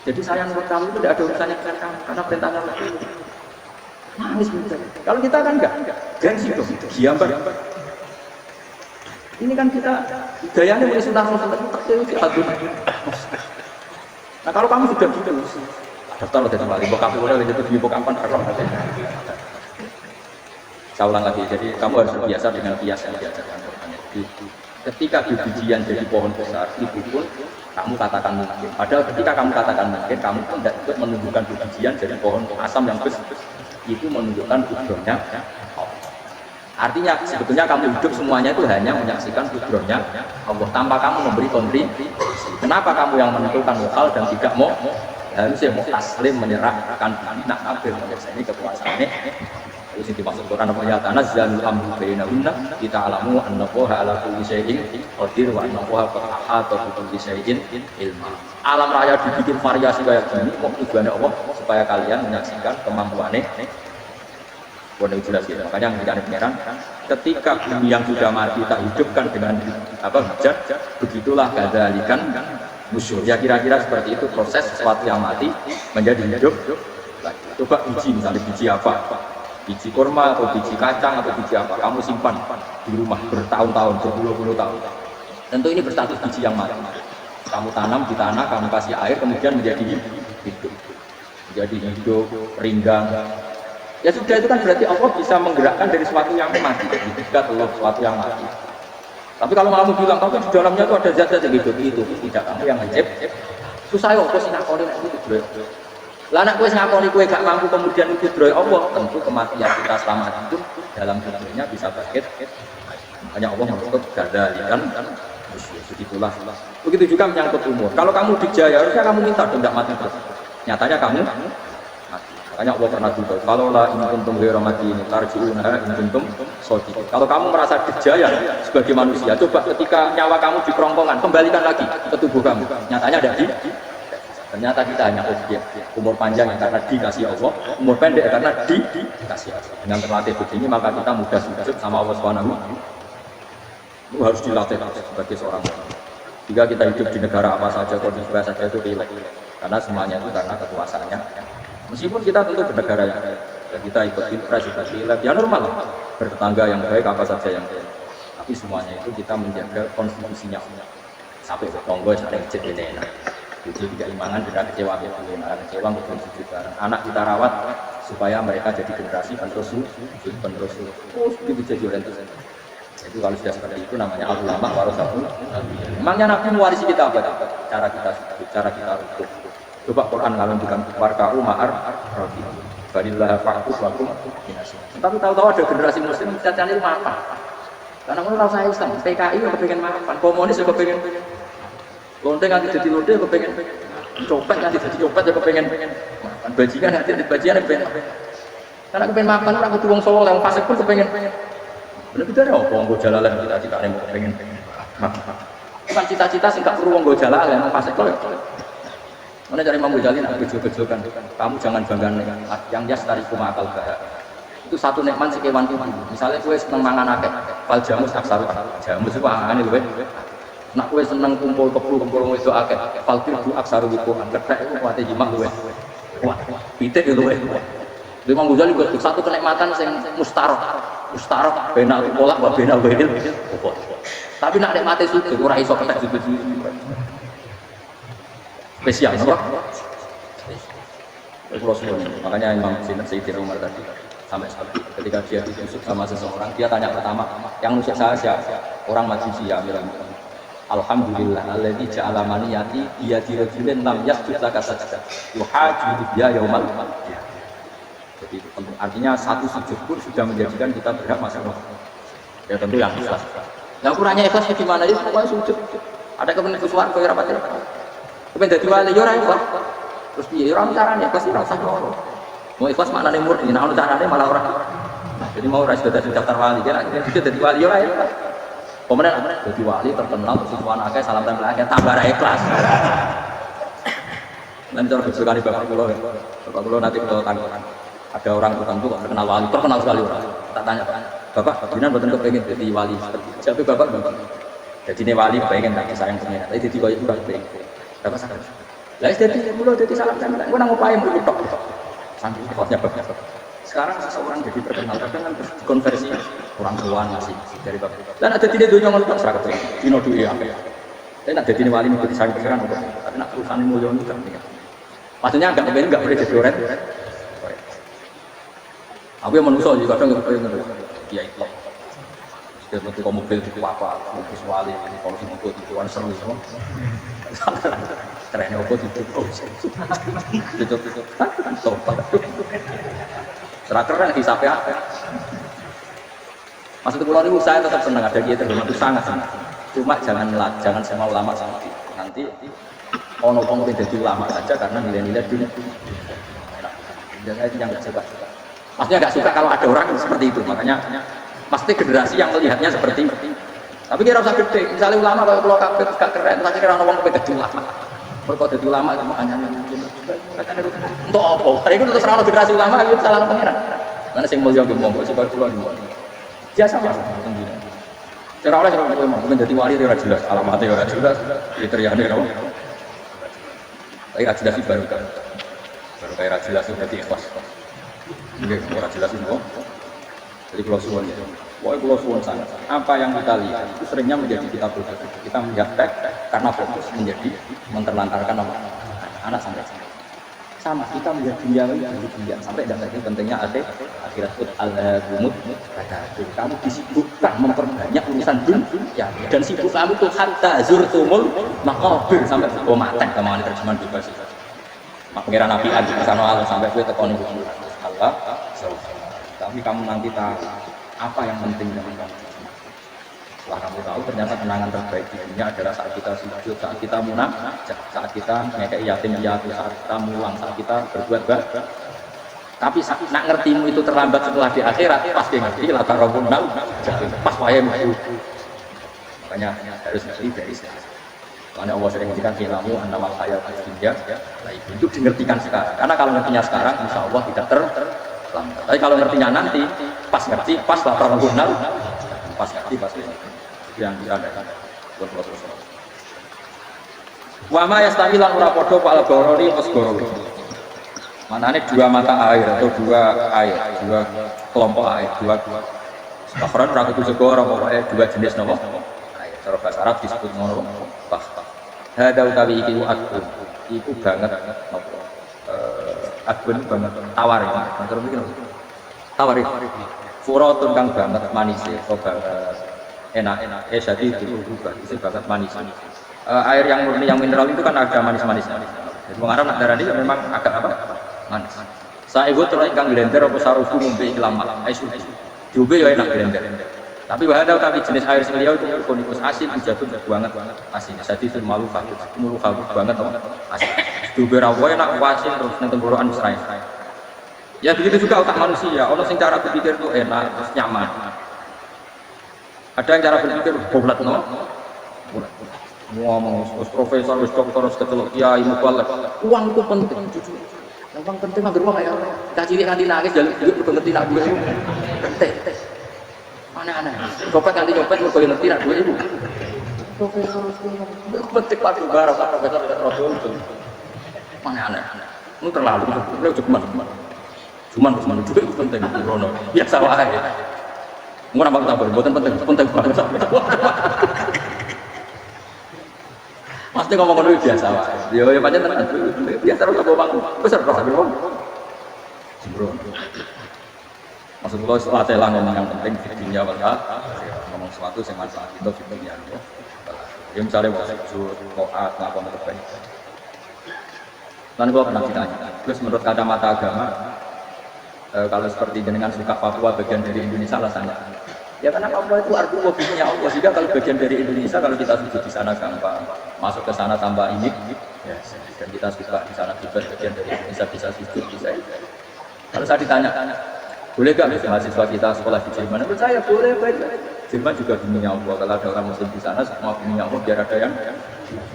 Jadi saya menurut kamu itu tidak ada urusannya dengan kamu karena perintahnya Rasulullah. Nangis betul. Kalau kita kan enggak, gengsi dong, giambar. Ini kan kita gayanya mulai sunnah Rasulullah itu nah kalau kamu sudah gitu, daftar udah kembali, bokap boleh jadi di bokap kapan? Saya ulang lagi, jadi kamu harus biasa dengan bias yang diajarkan. Ketika bijian jadi pohon besar, itu pun kamu katakan mungkin. Padahal ketika kamu katakan mungkin, kamu pun tidak ikut menunjukkan bijian jadi pohon asam yang besar. Itu menunjukkan kudrohnya. Artinya sebetulnya kamu hidup semuanya itu hanya menyaksikan kudrohnya Allah tanpa kamu memberi kontribusi. Kenapa kamu yang menentukan lokal dan tidak mau? Harusnya mau taslim menyerahkan diri nak kabeh menjadi kekuasaannya. Itu dimaksud Quran apa ya tanazzalul amru bainahunna kita alamu annallaha ala kulli syai'in qadir wa annallaha qad ahata bi kulli syai'in ilma. Alam raya dibikin variasi kayak gini kok tujuannya Allah supaya kalian menyaksikan kemampuannya. Boleh jelas ya. Makanya yang pengiran ketika bumi yang sudah mati tak hidupkan dengan hujan, begitulah kadzalikan musyur. Ya kira-kira seperti itu proses sesuatu yang mati menjadi hidup lagi. Coba biji misalnya biji apa? Biji kurma atau biji kacang atau biji apa, kamu simpan di rumah bertahun-tahun, berpuluh-puluh tahun. Tentu ini berstatus biji yang mati. Kamu tanam di tanah, kamu kasih air, kemudian menjadi hidup. Menjadi hidup, renggang. Ya sudah, itu kan berarti Allah bisa menggerakkan dari sesuatu yang mati. Tidak Allah sesuatu yang mati. Tapi kalau kamu bilang, tapi di dalamnya itu ada zat-zat yang hidup, itu tidak kamu yang ngecep. Susah ya, kok sih ngakoni itu. Lah anak kowe ngakoni kowe gak mampu kemudian kudrohe Allah, tentu kematian kita selama hidup dalam dunia bisa bangkit. Makanya Allah menuntut gadzalikan begitulah. Begitu juga menyangkut umur. Kalau kamu dijaya harusnya kamu minta tidak mati terus. Nyatanya kamu mati. Makanya Allah pernah juga kalau la in kuntum ghairu madinin tarji'una in kuntum shadiqin. Kalau kamu merasa dijaya sebagai manusia, coba ketika nyawa kamu di kerongkongan, kembalikan lagi ke tubuh kamu. Nyatanya ada ternyata kita hanya objek. Umur panjang karena dikasih Allah, umur pendek karena dikasih Allah. Dengan terlatih begini maka kita mudah sujud sama Allah Subhanahu. Itu harus dilatih sebagai seorang muslim. Jika kita hidup di negara apa saja, kondisi apa saja itu rileks. Karena semuanya itu karena kekuasaannya. Meskipun kita tentu bernegara yang ya kita ikut pilpres, ikut pileg, ya normal lah. Bertetangga yang baik apa saja yang baik. Tapi semuanya itu kita menjaga konstitusinya. Sampai bertonggo saling cek ini enak. Jadi tidak imangan tidak kecewa betul, kecewa betul sujud bareng. Anak kita rawat supaya mereka jadi generasi penerus. Oh, itu jadi orientasi. Itu kalau sudah seperti itu namanya ulama warasatul. Memangnya Nabi mewarisi kita apa? Cara kita sujud, cara kita rukuk. Coba Quran kalau bukan warka'u ma'ar roti. Balillah fa'kus wakum binasi. Tapi tahu-tahu ada generasi muslim cacane itu mapan. Karena kalau rasa Islam, PKI yang kepengen mapan, komunis yang kepengen lonteng nanti jadi lonteng kepengen copet nanti jadi copet yang kepengen makan bajingan nanti jadi bajingan yang kepengen karena kepengen makan orang kudu wong Solo yang fasik pun kepengen bener kita ada apa wong jalalan kita cita mau kepengen makan bukan cita-cita sih gak perlu wong jalalan yang fasik kok mana cari Imam Ghazali nak bejo-bejokan kamu jangan banggakan yang yastari kumakal bahaya itu satu nikmat si kewan itu misalnya kue seneng mangan akeh fal jamus aksaru jamus itu angane luwe nak kue seneng kumpul kepul itu akeh fal tilbu aksaru wikuhan ketek itu kuate jimak luwe wah pitik itu luwe Imam Ghazali itu satu kenikmatan yang mustarok benak kolak benak bedil tapi nak nikmati sudah ora iso ketek sudah spesial makanya Imam Sayyidina Umar tadi sampai seperti ketika dia ditusuk sama seseorang dia tanya pertama yang nusuk saya siapa orang Majusi ya Amirul Mukminin alhamdulillah alladzi ja'ala maniyati biyadi rajulin lam yasjud laka sajdah yuhaju biya yaumal qiyamah. Jadi itu penting artinya satu sujud pun sudah menjadikan kita berhak masuk surga. Ya tentu yang ikhlas. Yang kurangnya ikhlas gimana ya pokoknya sujud. Ada kepentingan suara kaya rapat. Kepen dadi wali yo ora ikhlas. Terus piye ora carane ikhlas ora usah ngono. Mau ikhlas maknane murni, nek ana carane malah ora. Jadi mau ora sudah daftar wali, kan kita dadi wali ora ikhlas. Pemenang dadi wali terkenal terus suwan akeh salam tempel akeh tambah ra ikhlas. Nanti cara besokan bapak kula nanti kalau tanggungan ada orang tertentu terkenal wali, terkenal sekali orang. Tak tanya bapak, jenengan mboten kepengin jadi wali seperti itu. Siapa bapak bapak? Jadi ini wali pengen tak sayang pengen. Tapi jadi koyo kurang pengen. Bapak sakit. Lah jadi kula dadi salam tempel. Kok nang opahe mriki tok. Sampai ikhlasnya bapak. Sekarang seseorang jadi terkenal kadang kan konversi orang tua ngasih dari bapak. Dan ada tidak dunia ngono tak serakat dino duwe akeh. Tapi nak dadi wali mesti sayang pengiran kok. Tapi nak perusahaan mulya itu kan. Maksudnya enggak boleh jadi orang. Aku yang manusia juga kadang kepengen ya itu. Dia bentuk mobil itu apa? Mobil wali ini kalau mobil itu kan seru semua. Kerennya apa itu? Itu kan sobat. Serah keren hisapnya. Maksud kula niku saya tetap senang ada dia terhormat itu sangat. Cuma jangan semua ulama sama nanti ono wong dadi ulama saja karena nilai-nilai dunia. Dan saya yang enggak suka. Maksudnya nggak suka kalau ada orang seperti itu, makanya pasti generasi yang melihatnya seperti itu. Tapi kira usah gede, misalnya ulama kalau keluar kabel gak keren, tapi kira orang ngomong jadi ulama. Kalau jadi ulama makanya untuk apa? Hari itu terus orang generasi ulama itu salah pengiran. Karena sing mulia ngomong kok sebab keluar dulu. Biasa mas, cara oleh orang ngomong, bukan jadi wali ora jelas, alamatnya ora jelas, kriterianya apa? Tapi ora jelas baru kan, baru kayak jelas itu berarti ikhlas. Enggak, orang jelas itu. Jadi kalau suwon ya, kalau suwon sangat. Apa yang kita lihat itu seringnya menjadi kita berpikir. Kita melihat teks karena fokus menjadi menterlantarkan anak sampai sama. Kita melihat dunia sampai dan lagi pentingnya akhirat al-gumut. Kamu disibukkan memperbanyak urusan dunia dan sibuk kamu tuh hatta zurtumul maqabir sampai mati. Kemana terjemahan bebas itu. Pengiran Nabi Adi kesana sampai ke tekon itu. Allah, tapi kamu nanti tahu apa yang penting dengan kamu. Setelah kamu tahu ternyata kenangan terbaik di dunia adalah saat kita sujud, saat kita munajat, saat kita ngekek yatim piatu, saat kita mulang, saat kita berbuat baik. Tapi nak ngertimu itu terlambat setelah di akhirat, pasti ngerti latar rombongan, pas wayang itu. Makanya harus ngerti dari sini. Karena Allah sering mengingatkan ilmu annamal hayat dunya itu dimengertikan sekarang. Karena kalau ngertinya sekarang insya Allah tidak terlambat. Tapi kalau ngertinya nanti pas ngerti pas lapar mengunal pas ngerti pas ngerti. Jadi yang ada buat terus. Wama yastamilan ora padha pal gorori pas gorori. Manane dua mata air atau dua kelompok air, dua Bahkan ora kudu segoro pokoke dua jenis napa? Air. Cara bahasa Arab disebut ngono. Bah. Hada utawi iki adun. Iku banget napa? Adun banget tawar iki. Terus iki tawar iki. Furatun kang banget manis kok banget enak-enak. Jadi itu juga itu banget manis. Air yang murni yang mineral itu kan ada manis-manisnya. Jadi wong Arab nak darani memang agak apa? Manis. Saewu terus kang blender apa sarufu ngombe iki lama. Diombe ya enak blender. Tapi wahada tapi jenis air seliau itu konikus asin jatuh banget asin. Jadi itu malu banget asin. Diombe ra enak asin terus nang tenggorokan serai. Ya begitu juga otak manusia. Ono sing cara berpikir itu enak, terus nyaman. Ada yang cara berpikir goblok no. Ngomong profesor, dokter, kecelok kiai mubalek. Uang itu penting jujur. Yang penting mah beruang ya. Kita cilik nanti nangis jaluk duit udah ngerti nak duit itu. Penting. Aneh-aneh. Copet nanti copet udah ngerti nak duit itu. Profesor penting pasti barang profesor itu. Aneh-aneh. Ini terlalu cuman juga itu penting Rono biasa wae mau nambah tambah buatan penting banget pasti ngomong dulu biasa wae ya pancen tenan biasa ora ngomong besar rasa ngomong sembrono maksud kula latih lah ngomong yang penting dunia wala ngomong sesuatu yang manfaat itu ya ya misalnya mau sujud taat ngapa terbaik dan gua pernah ditanya terus menurut kacamata agama kalau seperti jenengan suka Papua bagian dari Indonesia alasannya ya karena Papua itu artinya mobilnya Allah sehingga kalau bagian dari Indonesia kalau kita sujud di sana gampang masuk ke sana tanpa ini ya, dan kita suka di sana juga bagian dari Indonesia bisa sujud bisa kalau saya ditanya boleh gak mahasiswa kita sekolah di Jerman menurut saya boleh baik Jerman juga dunia Allah kalau ada orang muslim di sana semua dunia Allah biar ada yang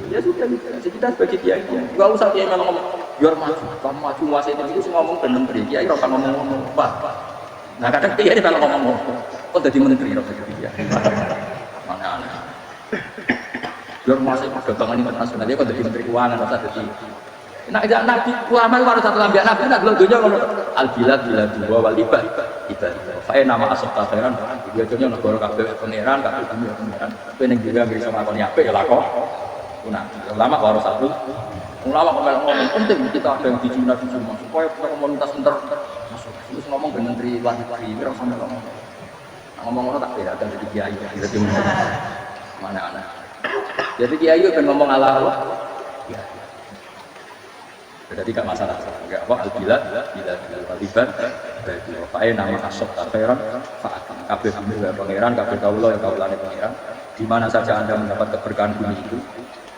ya sudah kita sebagai kiai nggak usah kiai kalau ngomong biar maju kamu maju wasit itu ngomong ke menteri kiai kalau ngomong apa nah kadang kiai kalau ngomong kok jadi menteri kalau jadi kiai mana aneh biar masuk perdagangan internasional dia kok jadi menteri keuangan rasa jadi nah tidak nabi ulama itu harus satu lambian nabi tidak belum dunia ngomong al bilad dua wal ibad saya nama asal tateran dia jadinya negara kabel pangeran kabel dunia pangeran tapi yang juga bisa melakukan apa ya lakon ulama harus satu ulama ngomong penting kita ada yang di Cina supaya kita komunitas masuk terus ngomong ke menteri luar negeri itu harus sampai ngomong tak beda kan jadi kiai jadi mana anak jadi kiai itu kan ngomong ala Allah berarti tidak masalah enggak apa al-bilad al-ibad berarti fae nama asok tateran fa'atan kabeh bumi pangeran kabeh kawula ya kawulane pangeran di mana saja Anda mendapat keberkahan bumi itu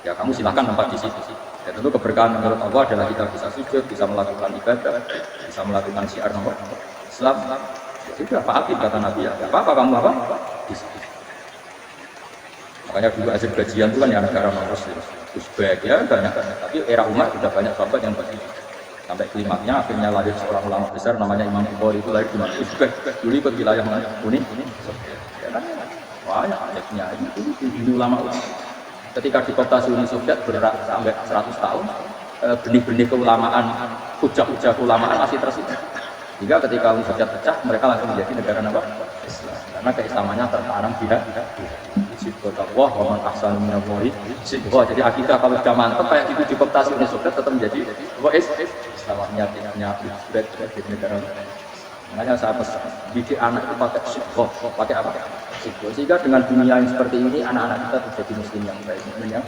ya kamu silahkan tempat di situ. Ya tentu keberkahan menurut Allah adalah kita bisa sujud, bisa melakukan ibadah, bisa melakukan syiar Islam. Sudah Pak Habib kata Nabi ya, apa kamu apa? Di situ. Makanya dulu Azerbaijan itu kan yang negara non-Muslim, Uzbek ya banyak. Tapi era Umar sudah banyak sahabat yang begitu. Sampai klimaknya akhirnya lahir seorang ulama besar namanya Imam Bukhari itu lahir di Uzbek. Dulu ikut wilayah kuning. Ya kan? Banyak ayatnya ini ulama-ulama. Ketika di kota Uni Soviet bergerak sampai 100 tahun, benih-benih keulamaan, hujah-hujah keulamaan masih tersimpan. Hingga ketika Uni Soviet pecah, mereka langsung menjadi negara apa? Islam. Karena keislamannya tertanam tidak. Sibghatullah wa man ahsanu minallahi sibghah. Jadi akidah kalau sudah mantap kayak gitu di kota Uni Soviet tetap menjadi Islamnya Uzbek di negara. Makanya saya pesan, didik anak itu pakai sibghah, pakai apa? Sehingga dengan dunia yang seperti ini anak-anak kita menjadi muslim yang baik yang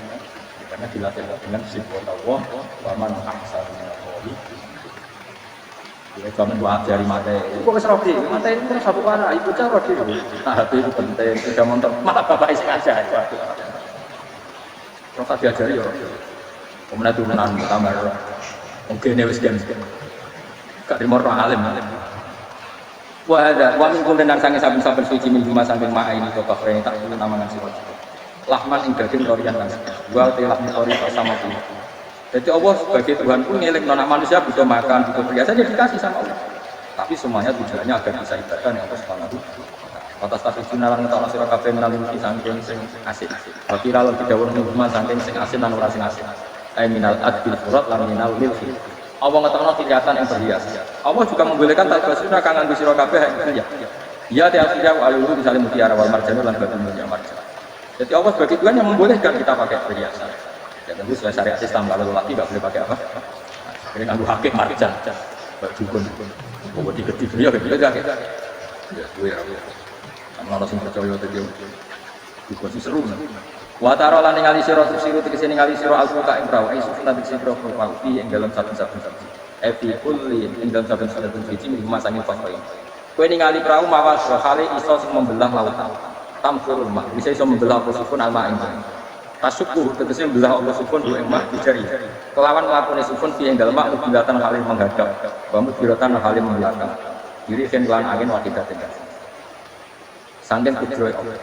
karena dilatih dengan sibghatullah wa man ahsanu minallahi. Jadi kamu buat jari mata itu kok seroti mata itu kan satu warna itu cara dia nah itu penting sudah montok malah bapak isi aja terus diajari ya kemudian turunan tambah mungkin ini wis gak dimor alim wah ada wa min kulli sange saben-saben suci min juma saking mak ini to kafre tak kulo namangan sira lahman ing daging torian lan wa tilak tori sama kulo. Jadi Allah sebagai Tuhan pun ngelek anak manusia butuh makan butuh perhiasan dikasih sama Allah tapi semuanya tujuannya agar bisa ibadah yang Allah Subhanahu wa taala. Atas tapi sinaran ngetokno sira kabeh menawi saking sing asin. Berarti lalu didhawuh ning rumah saking sing asin lan ora sing asin. Ai minal adbil furat lan minal milhi. Allah ngetokno kelihatan yang berhias. Allah juga membolehkan talbasuna kang nganggo sira kabeh ya. Ya tiap-tiap alulu misalnya mutiara wal marjan lan batu mulia marjan. Jadi Allah sebagai Tuhan yang membolehkan kita pakai perhiasan. Ya tentu sesuai syariat Islam kalau laki nggak boleh pakai apa? Ini nganggo hakik marjan. Baju pun. Bawa dikit ya gitu aja. Ya gue ya. Ana sing percaya tadi. Iku sing seru. Wa tara lan ningali sira siru tegese ningali sira al-fuqa ing brawa isu nanti sing brawa fi ing dalam saben-saben siji. Fi kulli ing dalam saben-saben siji lima sanging fasai. Kowe ningali perahu mawas hale iso sing membelah lautan. Tamfurul ma bisa iso membelah sufun alma ing. Tasukku tegese membelah Allah sufun ing ma dijari. Kelawan lakone sufun fi ing dalem mak mudilatan hale menghadap. Wa mudilatan hale membelakang. Diri kan lan angin wakidaten. Sangken kudroy Allah.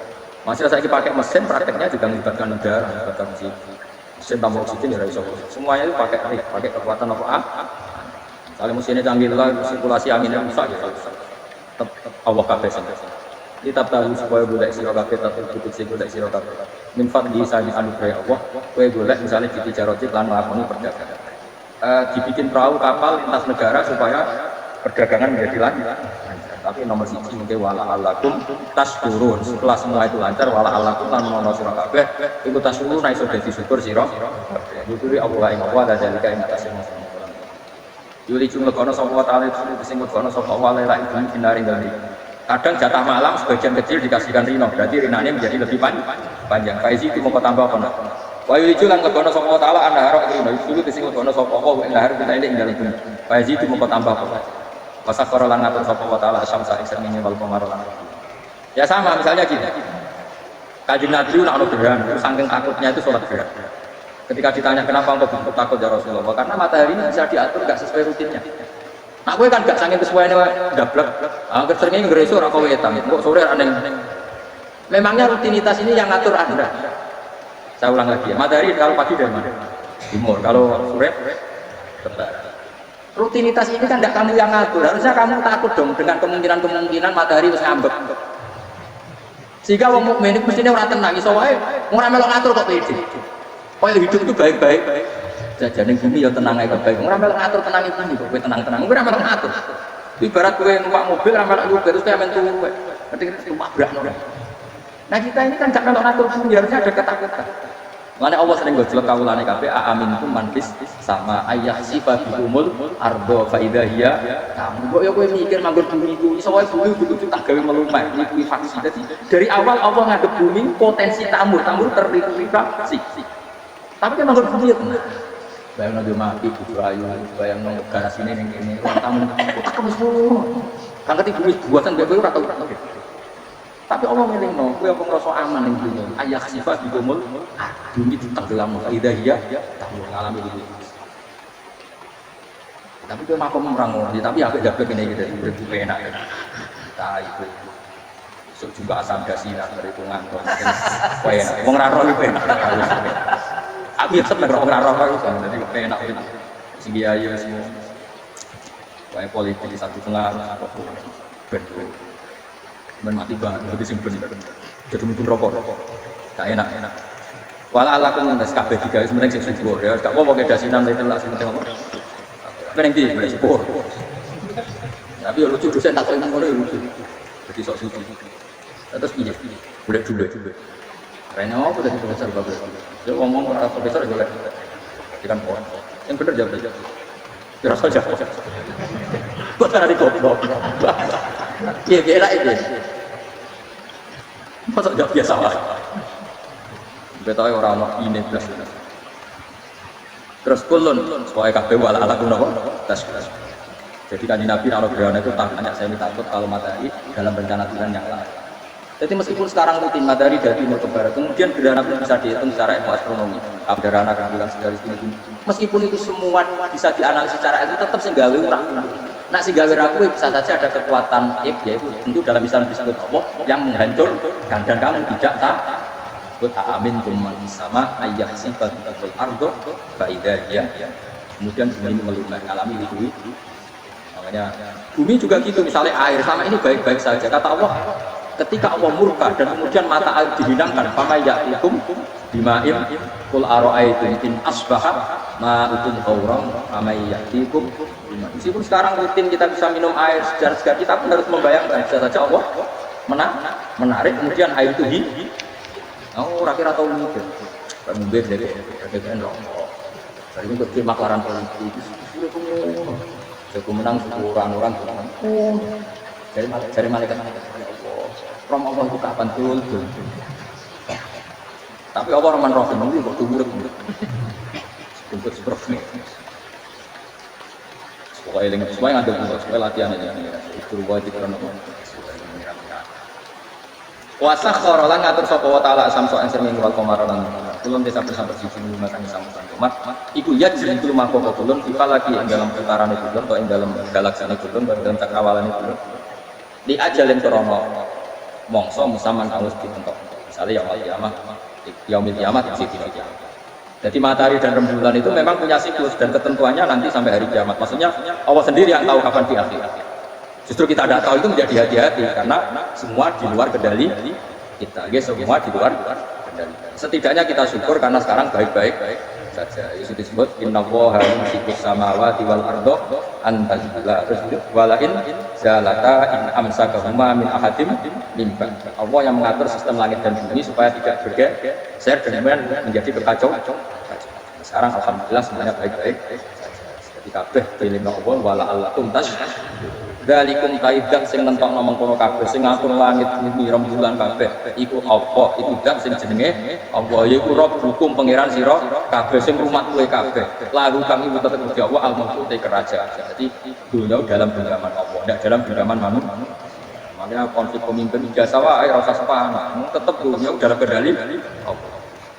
Masih saya pakai mesin, prakteknya juga melibatkan udara, melibatkan mesin tambah oksigen ya iso. Semuanya itu pakai kekuatan apa? Kalau mesinnya canggih lah, sirkulasi anginnya rusak ya. Tetap Allah kabeh sing. Kita tahu supaya golek sira kabeh tetep cukup sing golek sira kabeh. Min fadli sani anugerah Allah, kowe golek misalnya di jarojit lan lakoni perdagangan. Dibikin perahu kapal lintas negara supaya perdagangan menjadi lancar. Tapi nomor siji mungkin wala alakum taskurun. Setelah semua itu lancar wala alakum lan mono sira kabeh iku taskurun iso dadi syukur sira kabeh. Nyukuri Allah ing Allah dan jalika ing atas semua. Yuli jumlah kono sapa taala itu sing kono sapa wala ra ing binari ngali. Kadang jatah malam sebagian kecil dikasihkan rino, berarti rinane menjadi lebih panjang. Faizi itu mau tambah kono. Wa yuli lan kono sapa taala anharo rino itu sing kono sapa wa ing lahir kita ing dalem bumi. Faizi itu mau tambah kono. Masa korolan ngatur sapa wa taala asyamsa ing srengenge wal qamar lan. Ya sama misalnya gini. Kanjeng Nabi nak ono gerhana, saking takutnya itu sholat gerhana. Ketika ditanya kenapa engkau begitu takut ya Rasulullah? Karena matahari ini bisa diatur enggak sesuai rutinnya. Nah, gue kan enggak saking kesuaiannya dablek. Angger srengenge ngreso ora kowe etam. Kok sore aneh. Memangnya rutinitas ini yang ngatur Anda. Saya ulang lagi ya. Matahari kalau pagi dari mana? Timur. Kalau sore barat. Rutinitas ini kan tidak kamu yang ngatur, harusnya kamu takut dong dengan kemungkinan matahari harus ngambek. Sehingga wong mukmin itu mestinya orang tenang, iso wae ora melok ngatur kok pede. Kaya hidup itu baik-baik. Jajane bumi ya tenang ae baik. Ora melok ngatur tenang iki kok kowe tenang-tenang. Ora melok ngatur. Ibarat kowe numpak mobil ora melok nyupir terus kowe men turu kowe. Ngerti numpak brak. Nah kita ini kan gak melok ngatur bumi, harusnya ada ketakutan. Makanya Allah sering gojlok kawulane kabeh aminkum man fis sama ayah sifat umul ardo fa idza hiya kamu kok ya kowe mikir manggon bumi iku iso wae bumi kudu tak gawe melumai iki faksi. Jadi dari awal Allah ngadep bumi potensi tamur terrefleksi. Tapi kan manggon bumi ya tenang. Bayangno yo mati butuh ayu, bayangno garasine ning kene ruang tamu tak semua. Kan ketika bumi buatan kowe ora tau. Tapi Allah ngelingno, kowe apa ngrasa aman ning dunya. Ayah sifat dikumul, bumi tenggelam idahiyah, tahu ngalami itu. Tapi kowe makom ora ngono, tapi apik dapat kene iki dadi urip enak. Ta itu. Sok juga asam gasinan mereka ngantor. Kowe enak. Wong ra roh iki enak. Aku ya seneng ora roh iku, dadi enak itu. Sing ayo semua. Kowe politik di satu tengah apa ben mati banget, berarti sing bener. Jadi mungkin rokok, tak enak. Walau aku ngendas kabeh tiga, sebenarnya sing subur ya. Gak apa-apa kayak dasinan itu lah, sebenarnya apa? Pengen di, boleh subur. Tapi ya lucu dosen tak tahu ngono lucu. Jadi sok suci. Terus piye? Boleh dulu. Karena apa dari profesor bagus. Dia ngomong orang profesor juga boleh. Kan pohon. Yang bener jawab aja. Kira saja. Kok cara digoblok. Iya, kira itu. Masa jawab biasa lah. Betul orang ini belas. Terus kulun, supaya kabeh wala ala kuno tas. Jadi kan Nabi kalau gerhana itu tanya saya takut kalau matahari dalam rencana Tuhan yang lain. Jadi meskipun sekarang rutin matahari dari timur ke barat, kemudian gerhana itu bisa dihitung secara ilmu astronomi. Gerhana kan bilang segaris ini. Meskipun itu semua bisa dianalisis secara itu tetap senggawe urang. Nah si gawe raku bisa saja ada kekuatan yaitu tentu dalam Islam disebut Allah yang menghancurkan dan kamu tidak takut amin kuman sama ayah sifat betul ardo faidah ya. Kemudian bumi melumah alami itu. Makanya bumi juga gitu misalnya air sama ini baik-baik saja kata Allah ketika Allah murka dan kemudian mata air dihilangkan, fama ya'tikum bima'in qul ara'aytum in asbaha ma'ukum ghauran fama ya'tikum bima'in. Meskipun sekarang rutin kita bisa minum air segar-segar, kita pun harus membayangkan bisa saja Allah menarik kemudian air itu rakyat atau mikir pemubir dari rokok dari itu ke maklaran politik aku menang orang-orang dari malaikat Rom Allah itu kapan tuh? Tapi Allah Rahman Rahim itu kok turut jemput seperti supaya dengan supaya ada supaya latihan aja itu wajib karena Wasa khorolan ngatur sapa wa ta'ala samso yang sering wal komarolan kulun desa bersama siji lima kami sama komat iku ya jadi itu mako kulun kita lagi yang dalam putaran itu kulun atau yang dalam galaksi itu kulun dalam cakawalan itu kulun di ajalin krono mongso musaman harus ditentok misalnya yaumil kiamat isi tidak kiamat. Jadi matahari dan rembulan itu memang punya siklus dan ketentuannya nanti sampai hari kiamat. Maksudnya Allah sendiri yang tahu kapan di akhir. Justru kita tidak tahu itu menjadi hati-hati karena semua di luar kendali kita. Semua di luar kendali. Setidaknya kita syukur karena sekarang baik-baik saja. Itu disebut innallaha yumsikus samawati wal arda an tazula. Terus walain zalata in amsakahuma min ahadim mimba. Allah yang mengatur sistem langit dan bumi supaya tidak bergeser dan menjadi berkacau. Sekarang alhamdulillah semuanya baik-baik. Jadi kabeh pilihna Allah wala allakum tas. Dalikum kaidah sing nentokno mengkono kabeh sing ngatur langit bumi rembulan kabeh iku apa iku dak sing jenenge Allah yaiku Rabb hukum pangeran sira kabeh sing rumat kowe kabeh lalu kami tetep Gusti Allah al-mulku te kerajaan. Jadi dunia dalam genggaman Allah ndak dalam genggaman manusia. Makanya konflik pemimpin biasa wae ora usah sepaham tetep dunia dalam kendali Allah.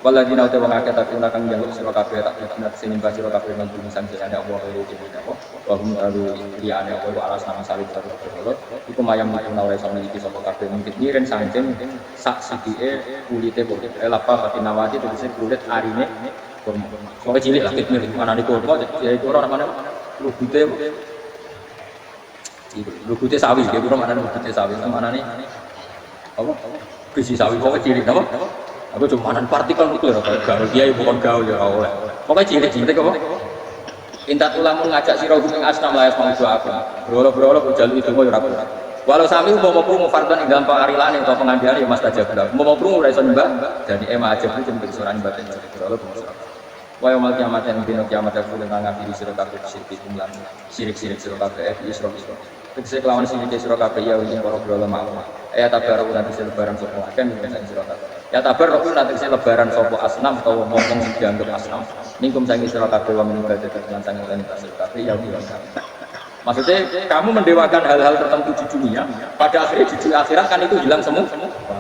Waladina uta wong akeh tapi akan njaluk sira kabeh tak benar sing nyembah sira kabeh lan bumi sang jenenge Allah karo dhewe Allah wa hum alu liyane Allah alas nama salib terus iku mayam ana ora iso niki sapa kabeh mungkin ngiren sanjen sak sidike kulite boleh lapa patinawati tegese kulit arine kurma kok cilik lah mirip anane kurma jadi ora mana lugute sawi nggih kurang anane lugute sawi manane apa biji sawi kok cilik napa aku cuma manan partikel itu ya gaul dia bukan gaul ya oleh pokoknya cilik-cilik apa intat ulama ngajak sira ing asnam layas mau aku brolo-brolo jalu itu ya ora walau sami mau krungu fardan ing dalam parilane utawa pengandian ya mas tajab mau krungu ora iso nyembah jadi ema aja pun jeneng suran batin brolo wa yaumil kiamat yang dino kiamat aku dengan ngabiri sira kabeh sirik kumlan sirik-sirik sira kabeh isra tegese kelawan sirik sira kabeh ya ing para brolo mau ya tabaru nanti lebaran sapa kan sira kabeh ya tabaru nanti lebaran sapa asnam utawa ngomong sing dianggap asnam ningkum sangi sira kabeh wa min ibadah lan sangi lan sira kabeh ya maksudnya kamu mendewakan hal-hal tertentu di dunia pada akhirnya di akhirat kan itu hilang semua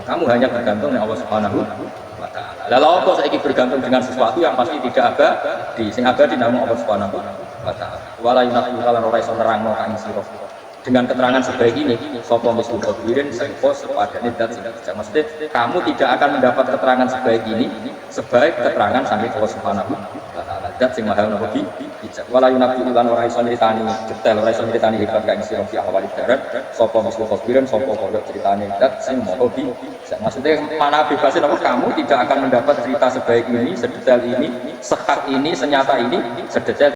kamu hanya bergantung dengan Allah Subhanahu wa taala. Lalu apa saiki bergantung dengan sesuatu yang pasti tidak abadi sing abadi namung Allah Subhanahu wa taala. Wala yunaqu lan ora iso nerangno ka ing sira dengan keterangan sebaik ini sapa mislu qabirin sangko sepadane dat sing bijak. Maksudnya kamu tidak akan mendapat keterangan sebaik ini sebaik keterangan saking Allah Subhanahu wa taala dat sing maha napa bijak. Wala yunaqu lan ora iso nyritani detail ora iso nyritani hebat ka ing sira fi awal darat sapa mislu qabirin sapa kodok critane dat sing maha bijak. Maksudnya mana bebasin apa kamu tidak akan mendapat cerita sebaik ini sedetail ini sehak ini senyata ini sedetail